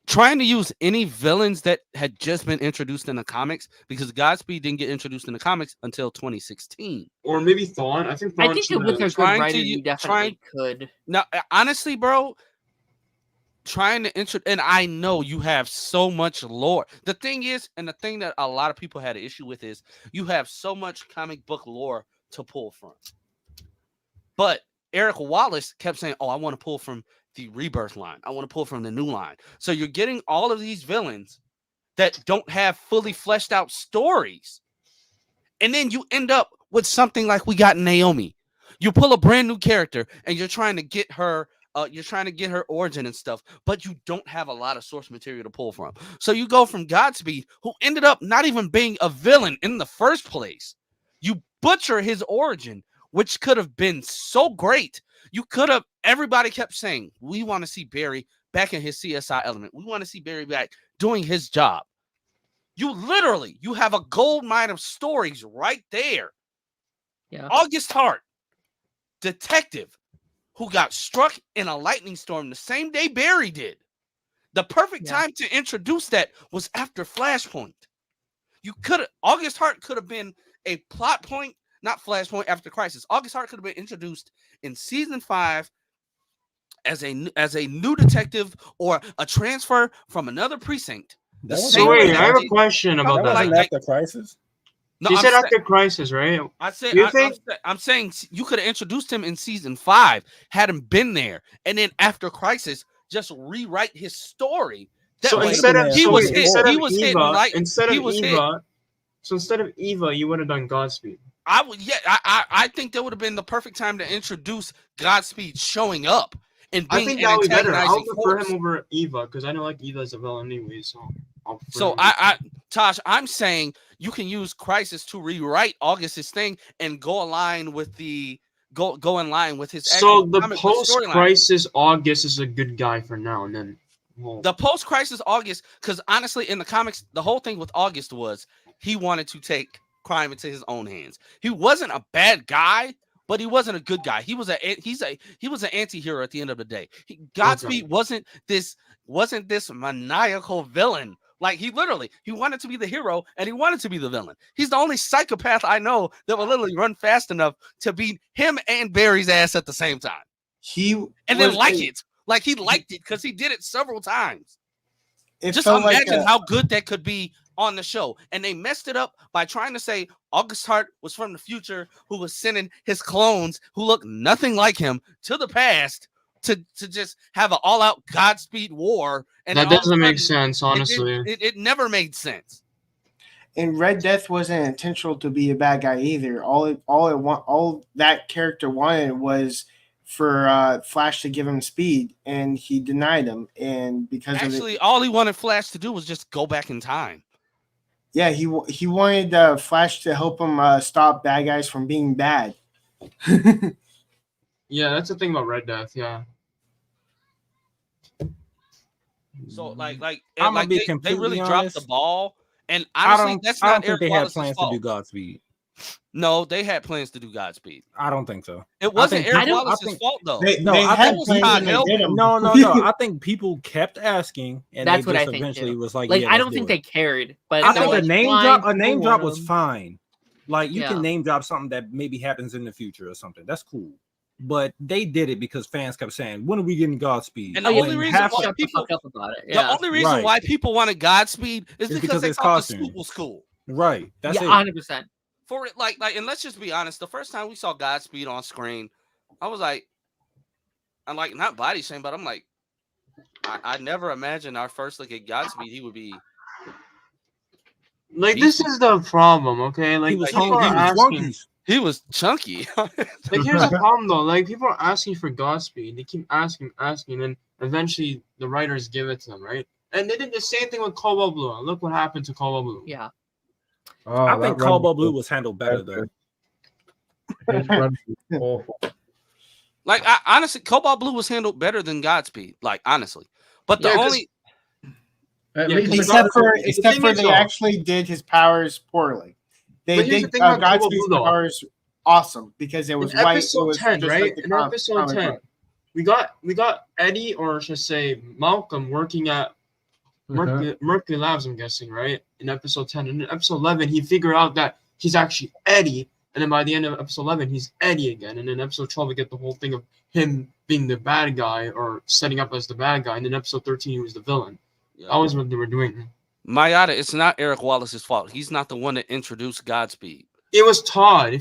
trying to use any villains that had just been introduced in the comics, because Godspeed didn't get introduced in the comics until 2016. Or maybe Thawne. I think Thawne I think should with have- a trying good to writer, u- you definitely could. Now, honestly, bro, trying to and I know you have so much lore. The thing is, and the thing that a lot of people had an issue with is you have so much comic book lore to pull from. But Eric Wallace kept saying, "Oh, I want to pull from the Rebirth line. I want to pull from the new line." So you're getting all of these villains that don't have fully fleshed out stories. And then you end up with something like we got Naomi. You pull a brand new character and you're trying to get her origin and stuff, but you don't have a lot of source material to pull from. So you go from Godspeed, who ended up not even being a villain in the first place. You butcher his origin, which could have been so great. Everybody kept saying, we want to see Barry back in his CSI element. We want to see Barry back doing his job. You have a gold mine of stories right there. Yeah. August Hart, detective, who got struck in a lightning storm the same day Barry did. The perfect time to introduce that was after Flashpoint. August Hart could have been a plot point, not Flashpoint, after Crisis. August Hart could have been introduced in season 5 as a new detective or a transfer from another precinct. So wait, I have a question about That that. wasn't after Crisis. No, You I'm said sa- after Crisis, right? I'm saying you could have introduced him in season 5, had him been there, and then after Crisis, just rewrite his story. So way, instead of he was Eva, you would have done Godspeed. I think that would have been the perfect time to introduce Godspeed showing up and being I think an that would be better. I'll antagonizing prefer force. him over Eva because I don't like Eva as a villain anyway. So I'll prefer So him. Tosh, I'm saying you can use Crisis to rewrite August's thing and go in line with his. So actual the comic book storyline. post-Crisis August is a good guy for now, and then The post-Crisis August, because honestly, in the comics, the whole thing with August was he wanted to take crime into his own hands. He wasn't a bad guy, but he wasn't a good guy. He was an anti-hero at the end of the day. Godspeed wasn't this maniacal villain. Like he wanted to be the hero and he wanted to be the villain. He's the only psychopath I know that will literally run fast enough to beat him and Barry's ass at the same time. Then like it. Like he liked it because he did it several times. Just imagine how good that could be on the show. And they messed it up by trying to say August Hart was from the future who was sending his clones who look nothing like him to the past to just have an all-out Godspeed war. And that doesn't make sense, honestly. It never made sense. And Red Death wasn't intentional to be a bad guy either. All that character wanted was for Flash to give him speed, and he denied him. And because all he wanted Flash to do was just go back in time. Yeah, he wanted Flash to help him stop bad guys from being bad. Yeah, that's the thing about Red Death. Yeah. So they really honest. dropped the ball, and honestly, that's not I don't think Eric they had Wallace's plans fault. to do Godspeed. No, they had plans to do Godspeed. I don't think so. It wasn't Eric Wallace's fault though. No. I think people kept asking, and that's they what just I think eventually too. was like, like yeah, I don't think they cared, but I think like, a name drop was fine. Like you can name drop something that maybe happens in the future or something. That's cool. But they did it because fans kept saying, "When are we getting Godspeed?" And the only reason why people why people wanted Godspeed is because they thought the suit was cool. Right. That's it. 100%. For it, and let's just be honest. The first time we saw Godspeed on screen, I was like, I'm like not body shame, but I'm like, I never imagined our first look at Godspeed he would be. Like this is the problem, okay? Like he was chunky. Like here's the problem though. Like people are asking for Godspeed. They keep asking, and eventually the writers give it to them, right? And they did the same thing with Cobalt Blue. Look what happened to Cobalt Blue. Yeah. I think Cobalt Blue was handled better though. Like honestly, Cobalt Blue was handled better than Godspeed. Like honestly, but the only except for they actually did his powers poorly. They did Godspeed's powers awesome because it was in white. Episode it was 10, right? like in episode 10, we got Eddie, or should I say Malcolm, working at Mercury Labs, I'm guessing, right? In episode 10. And in episode 11, he figured out that he's actually Eddie. And then by the end of episode 11, he's Eddie again. And in episode 12, we get the whole thing of him being the bad guy or setting up as the bad guy. And in episode 13, he was the villain. Yeah. That was what they were doing. Mayada, it's not Eric Wallace's fault. He's not the one that introduced Godspeed. It was Todd.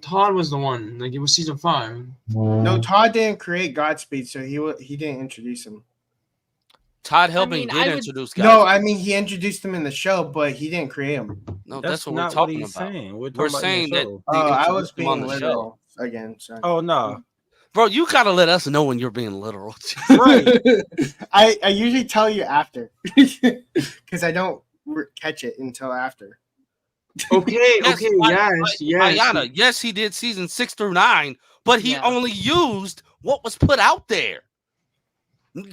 Todd was the one. Like it was season 5. No, Todd didn't create Godspeed, so he didn't introduce him. Todd Helbing did introduce Godspeed. No, I mean he introduced him in the show, but he didn't create him. No, that's what we're talking about. Saying. We're saying that. I was being literal again. Sorry. Oh no. Bro, you gotta let us know when you're being literal. Right. I usually tell you after because I don't catch it until after. Okay, yes. Ayana, yes, he did season 6 through 9, but he only used what was put out there.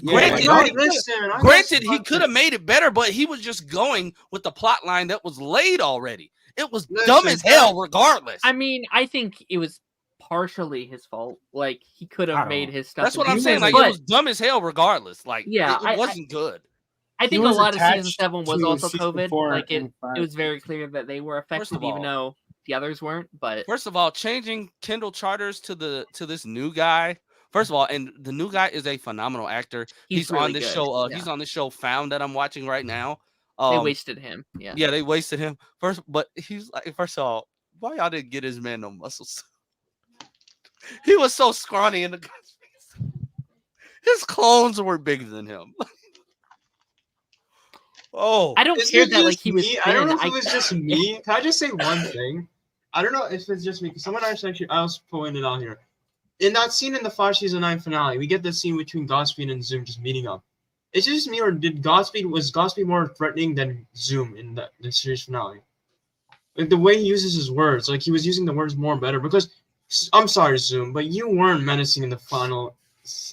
Granted, he could have made it better, but he was just going with the plot line that was laid already. It was dumb as hell, regardless. I mean, I think it was partially his fault. Like he could have made his stuff. That's what I'm saying. Like it was dumb as hell, regardless. Like it wasn't good. I think a lot of season 7 was also COVID. Like it was very clear that they were affected, even though the others weren't. But first of all, changing Kendall Charters to this new guy. First of all, and the new guy is a phenomenal actor. He's really on this show. He's on this show Found that I'm watching right now. They wasted him. Yeah, they wasted him. But he's like, first of all, why y'all didn't get his man no muscles? He was so scrawny in the his clones were bigger than him. I don't care that like he was thin. I don't know if it was just me. Can I just say one thing? I don't know if it's just me because someone actually else pointed out here. In that scene in the Flash season 9 finale, we get the scene between Godspeed and Zoom just meeting up. Is it just me, or was Godspeed more threatening than Zoom in the series finale? Like the way he uses his words, like he was using the words more better. Because I'm sorry, Zoom, but you weren't menacing in the final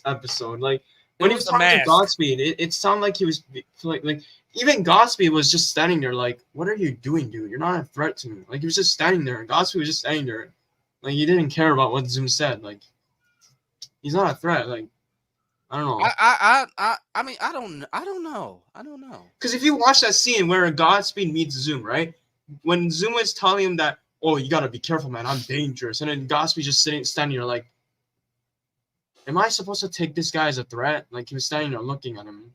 episode. Like when he was talking to Godspeed, it sounded like he was like even Godspeed was just standing there, like, "What are you doing, dude? You're not a threat to me." Like he was just standing there, and Godspeed was just standing there. Like he didn't care about what Zoom said. Like he's not a threat. Like I don't know. I mean, I don't know. Because if you watch that scene where Godspeed meets Zoom, right? When Zoom was telling him that, oh, you gotta be careful, man, I'm dangerous, and then Godspeed just standing there like, am I supposed to take this guy as a threat? Like he was standing there looking at him.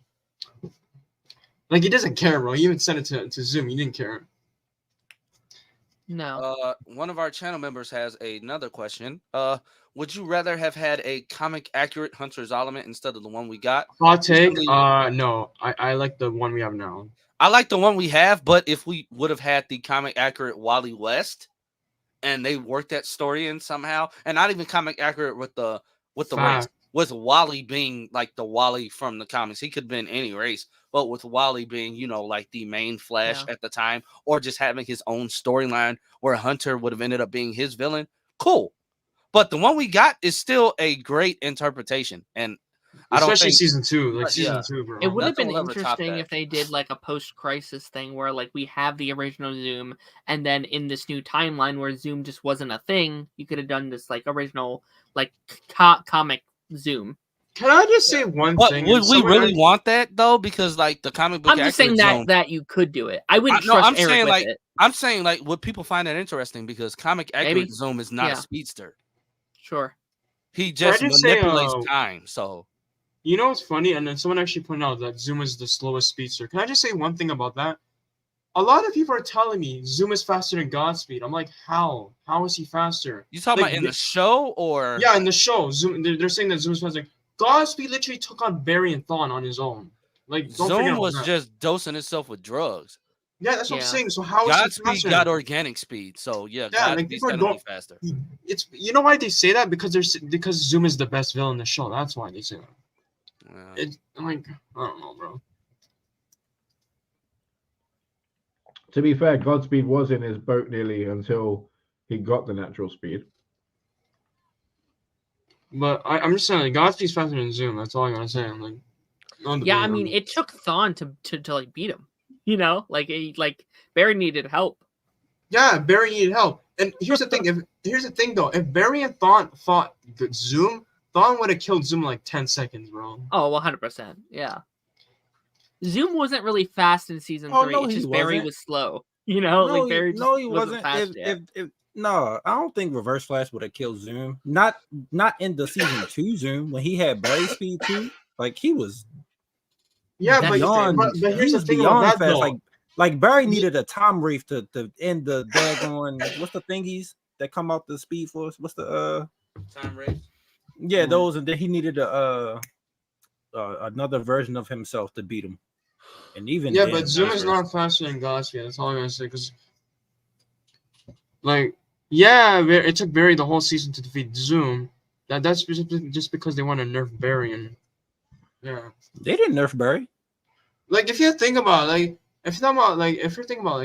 Like he doesn't care, bro. He even sent it to Zoom. He didn't care. No. One of our channel members has another question. Would you rather have had a comic accurate Hunter's Element instead of the one we got? Hot take. No. I like the one we have now. I like the one we have, but if we would have had the comic accurate Wally West, and they worked that story in somehow, and not even comic accurate with the race, with Wally being like the Wally from the comics, he could have been any race, but with Wally being, you know, like the main Flash at the time, or just having his own storyline where Hunter would have ended up being his villain, cool. But the one we got is still a great interpretation, and especially season 2, like season 2, bro. It would have been interesting if they did like a post-crisis thing where like we have the original Zoom, and then in this new timeline where Zoom just wasn't a thing, you could have done this like original like comic Zoom. Can I just say one thing? Would we really want that though? Because like the comic book, I'm just saying that you could do it. I wouldn't trust Eric with it. I'm saying like would people find that interesting? Because comic accurate Zoom is not a speedster. Sure. He just manipulates time. So you know what's funny? And then someone actually pointed out that Zoom is the slowest speedster. Can I just say one thing about that? A lot of people are telling me Zoom is faster than Godspeed. I'm like, how? How is he faster? You talking about in the show or? Yeah, in the show. Zoom. They're saying that Zoom is faster. Godspeed literally took on Barry and Thawne on his own. Like Zoom was just dosing himself with drugs. Yeah, that's what I'm saying. So how is he faster? Godspeed got organic speed. So Godspeed's definitely faster. It's you know why they say that? Because Zoom is the best villain in the show. That's why they say that. I'm like, I don't know, bro. To be fair, Godspeed was in his boat nearly until he got the natural speed. But I'm just saying, like, Godspeed's faster than Zoom. That's all I gotta say. I'm like, I mean, it took Thawne to like beat him. You know, like Barry needed help. Yeah, Barry needed help. And here's the thing. If Barry and Thawne fought Zoom, Thawne would have killed Zoom in like 10 seconds, bro. Oh, 100%. Yeah. Zoom wasn't really fast in season 3. No, it's just Barry was slow. You know, no, like Barry just he wasn't. Fast No, I don't think Reverse Flash would have killed Zoom. Not in the season 2 Zoom when he had Barry speed too. Like he was. Yeah, but here's the thing about that fast. though. Like Barry needed a time wraith to end the daggone. What's the thingies that come out the Speed Force? What's the time wraith? Yeah, those, and then he needed another version of himself to beat him. And even but Zoom is not faster than Godspeed. That's all I'm gonna say. Because, like, it took Barry the whole season to defeat Zoom. That's just because they want to nerf Barry, and they didn't nerf Barry. Like, if you think about like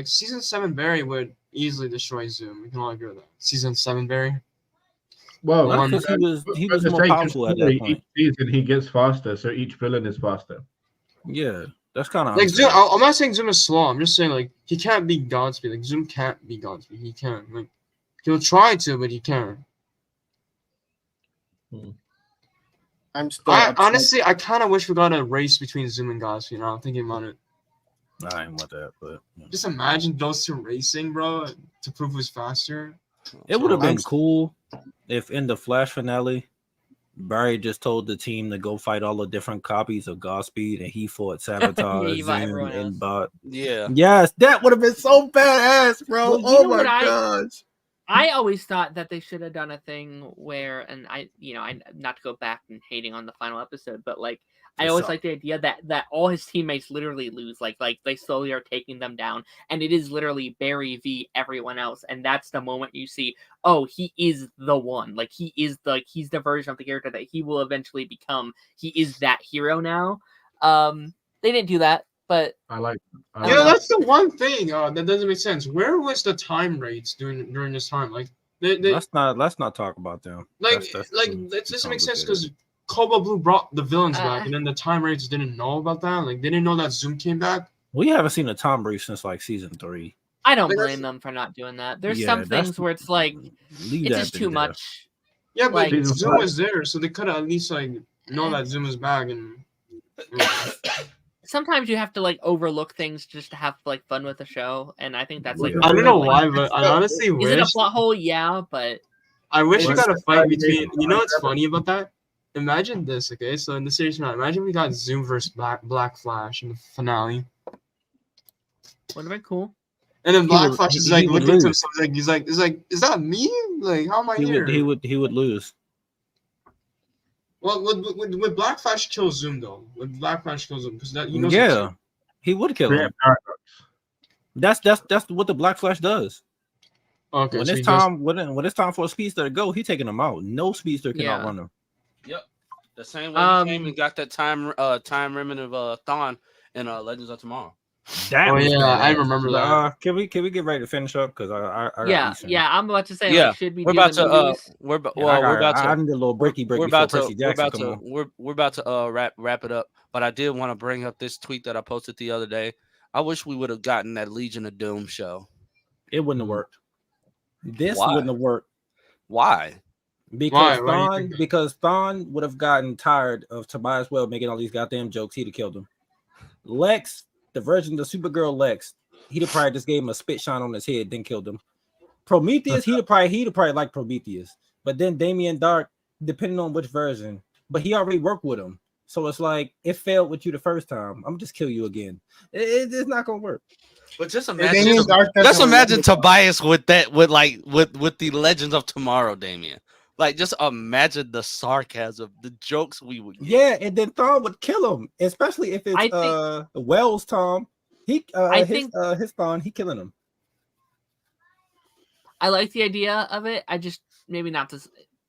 season 7 Barry would easily destroy Zoom. We can all agree with that. Season 7 Barry. Well, he was more powerful at that point. Each season he gets faster, so each villain is faster. Yeah, that's kind of like Zoom. I'm not saying Zoom is slow. I'm just saying like he can't beat Godspeed. Like Zoom can't beat Godspeed. He can't. Like he'll try to, but he can't. Honestly, I kind of wish we got a race between Zoom and Godspeed. Now I'm thinking about it. I ain't want that, but just imagine those two racing, bro, to prove who's faster. It would have been cool if in the Flash finale, Barry just told the team to go fight all the different copies of Godspeed, and he fought Sabotage, Zoom, and Bot. Yeah. Yes, that would have been so badass, bro. Well, oh my gosh. I always thought that they should have done a thing where, and I not to go back and hating on the final episode, but like I always like the idea that all his teammates literally lose, like they slowly are taking them down, and it is literally Barry v everyone else, and that's the moment you see, oh, he is the one, like he's the version of the character that he will eventually become. He is that hero now. They didn't do that, but that's the one thing that doesn't make sense. Where was the time rates during this time? Like, let's not talk about them. It doesn't make sense because Cobalt Blue brought the villains back, and then the time rates didn't know about that. Like, they didn't know that Zoom came back. We haven't seen a Tom Reef since like season 3. I don't Like, blame them for not doing that. There's Yeah, some that's- things where it's like Leave it's that just to too death. much. Yeah, but Like- Zoom was there, so they could at least like know that Zoom is back and. Sometimes you have to like overlook things just to have like fun with the show, and I think that's like. I don't know like, why, but I honestly Is it a wish. plot hole? Yeah, but I wish you What's got a the fight idea? between. You know what's funny about that? Imagine this, okay? So in the series finale, imagine we got Zoom versus Black Flash in the finale, would have been cool. and then He Black would- Flash is he like would looking to lose. himself, he's like, is that me? Like, how am I here? He would lose. Well, would Black Flash kill Zoom though? Would Black Flash kill Zoom? Because that he knows. Yeah, he would kill Yeah, him. That's what the Black Flash does. Okay. When so it's he time, when it's time for a speedster to go, he taking him out. No speedster can Yeah. outrun him. Yep. The same way he came and got that time remnant of Thawne in Legends of Tomorrow. That Oh, was yeah, badass. I remember that. Can we get ready to finish up? Because I got Yeah, Eastern. yeah. I'm about to say, Yeah, like, should we we're do about the to movies? we're about Yeah, we're about I to need a little breaky break we're before about to Percy Jackson come on. we're about to wrap it up. But I did want to bring up this tweet that I posted the other day. I wish we would have gotten that Legion of Doom show. It wouldn't have worked. This Why? wouldn't have worked Why? because Why do you think Thawne would have gotten tired of Tobias Weld making all these goddamn jokes. He'd have killed him. Lex, the version of Supergirl Lex, he'd have probably just gave him a spit shine on his head, then killed him. Prometheus, he'd have probably liked Prometheus, but then Damien Dark, depending on which version, but he already worked with him, so it's like it failed with you the first time. I'm just kill you again. It's not gonna work. But just Damien imagine, Dark doesn't just imagine remember- Tobias with the Legends of Tomorrow, Damien. Like, just imagine the sarcasm, the jokes we would get. Yeah, and then Thawne would kill him, especially if it's I think- Wells Tom. I His think- his Thawne, he killing him. I like the idea of it. I just maybe not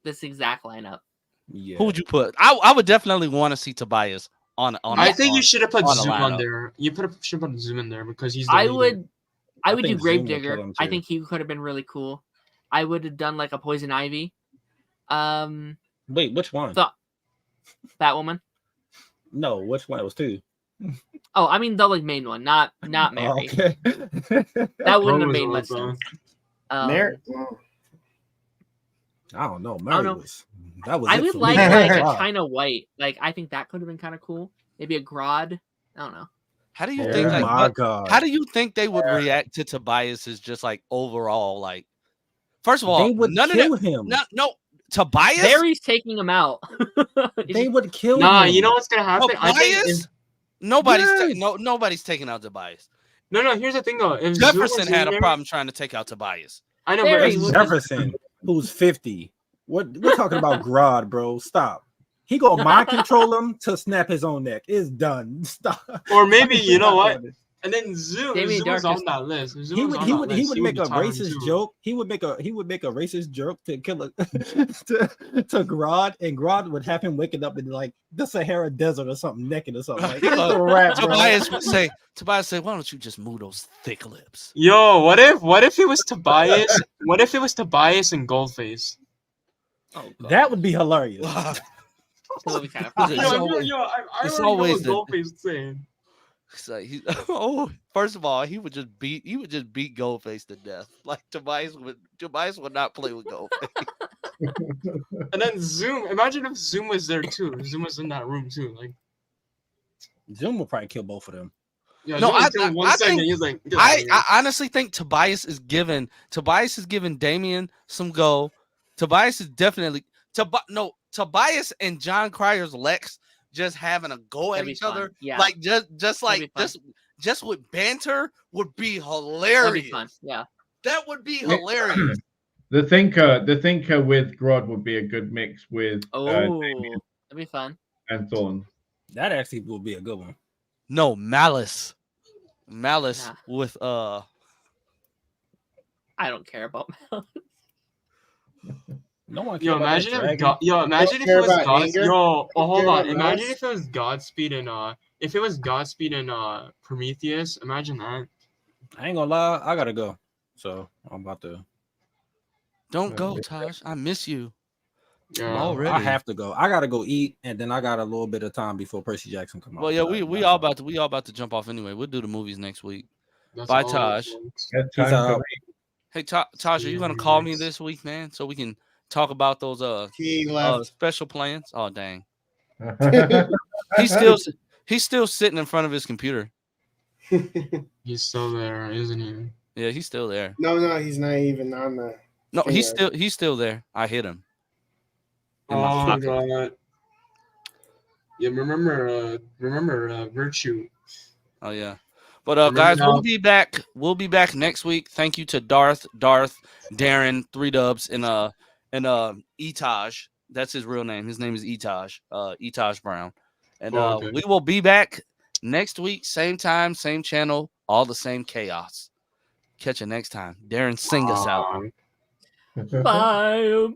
this exact lineup. Yeah. Who would you put? I would definitely want to see Tobias on. I think you should have put on a Zoom on lineup. there. You should put Zoom in there because he's. The I leader. would I do think Zoom would kill Gravedigger. him, I too. think he could have been really cool. I would have done like a Poison Ivy. Wait, which one? Th- Batwoman. No, which one? It was two. Oh, I mean the like main one, not Mary. Oh, okay. That wouldn't have was made much also- sense. Um, Mary, I don't know. I Mary don't know. was that was. I it would for like me. like a Wow. China White. Like I think that could have been kind of cool. Maybe a Grodd. I don't know. How do you Oh think? Like, my what- god! how do you think they would react to Tobias's just like overall like? First of all, they would none kill of that. him. No, Tobias. Barry's taking him out. They would kill Nah, him. you know what's gonna happen? I think. Tobias. Nobody's Yes. nobody's taking out Tobias. No. Here's the thing though. If Zoom was Jefferson in had a there- problem trying to take out Tobias. I know, Barry but was- Jefferson, who's 50. What we're talking about? Grodd, bro. Stop. He gonna mind control him to snap his own neck. It's done. Stop. or maybe you know what? And then Zoom, Damien Zoom was Dark on is- that list. If Zoom He was would on he that would list, he would make be a tiring racist too. joke. He would make a racist joke to kill a to Grodd, and Grodd would have him waking up in like the Sahara Desert or something, naked or something. Like, it's a wrap, bro. Tobias would say, "Why don't you just move those thick lips?" Yo, what if it was Tobias? What if it was Tobias and Goldface? Oh, God. That would be hilarious. That would be kind of It's funny. always- I it's already know always what the- Goldface is saying. It's like first of all, he would just beat Goldface to death. Like Tobias would not play with Goldface. And then Zoom. Imagine if Zoom was there too. Zoom was in that room too. Like, Zoom will probably kill both of them. yeah, No, Zoom was I- there one I second, think- he's like, "Get outta here." I honestly think Tobias is giving Damien some go. Tobias is definitely Tobias and John Cryer's Lex just having a go at That'd be each fun. other. Yeah. Like just That'd be fun. just with banter would be That'd hilarious. be fun. Yeah. That would be hilarious. The thinker with Grodd would be a good mix with Oh, that'd be fun. and Thorn. That actually will be a good one. No, Malice. Malice Nah. with I don't care about No one. Yo, care about that imagine if dragon. imagine if care it was about God. anger? Yo, hold care on. about Imagine lust? if it was Godspeed and Prometheus. Imagine that. I ain't gonna lie. I gotta go. So I'm about to. Don't go, Tosh. I miss you. Yeah. Already. I have to go. I gotta go eat, and then I got a little bit of time before Percy Jackson come out. Well, yeah, we all about to jump off anyway. We'll do the movies next week. That's Bye, all, Taj. folks. That's Peace time for out. me. Hey, Taj, are you gonna call me this week, man, so we can talk about those He left. special plans? Oh dang, he's still sitting in front of his computer. He's still there, isn't he? Yeah, he's still there. No, he's not even on the. No, thing yet. he's still there. I hit him. In Oh my pocket. god. Yeah, remember Virtue. Oh yeah. But Remember guys, how- we'll be back. We'll be back next week. Thank you to Darth, Darren, 3 Dubs, and Etaj. That's his real name. His name is Etaj. Etaj Brown. And okay. we will be back next week, same time, same channel, all the same chaos. Catch you next time. Darren, sing us out. Bye.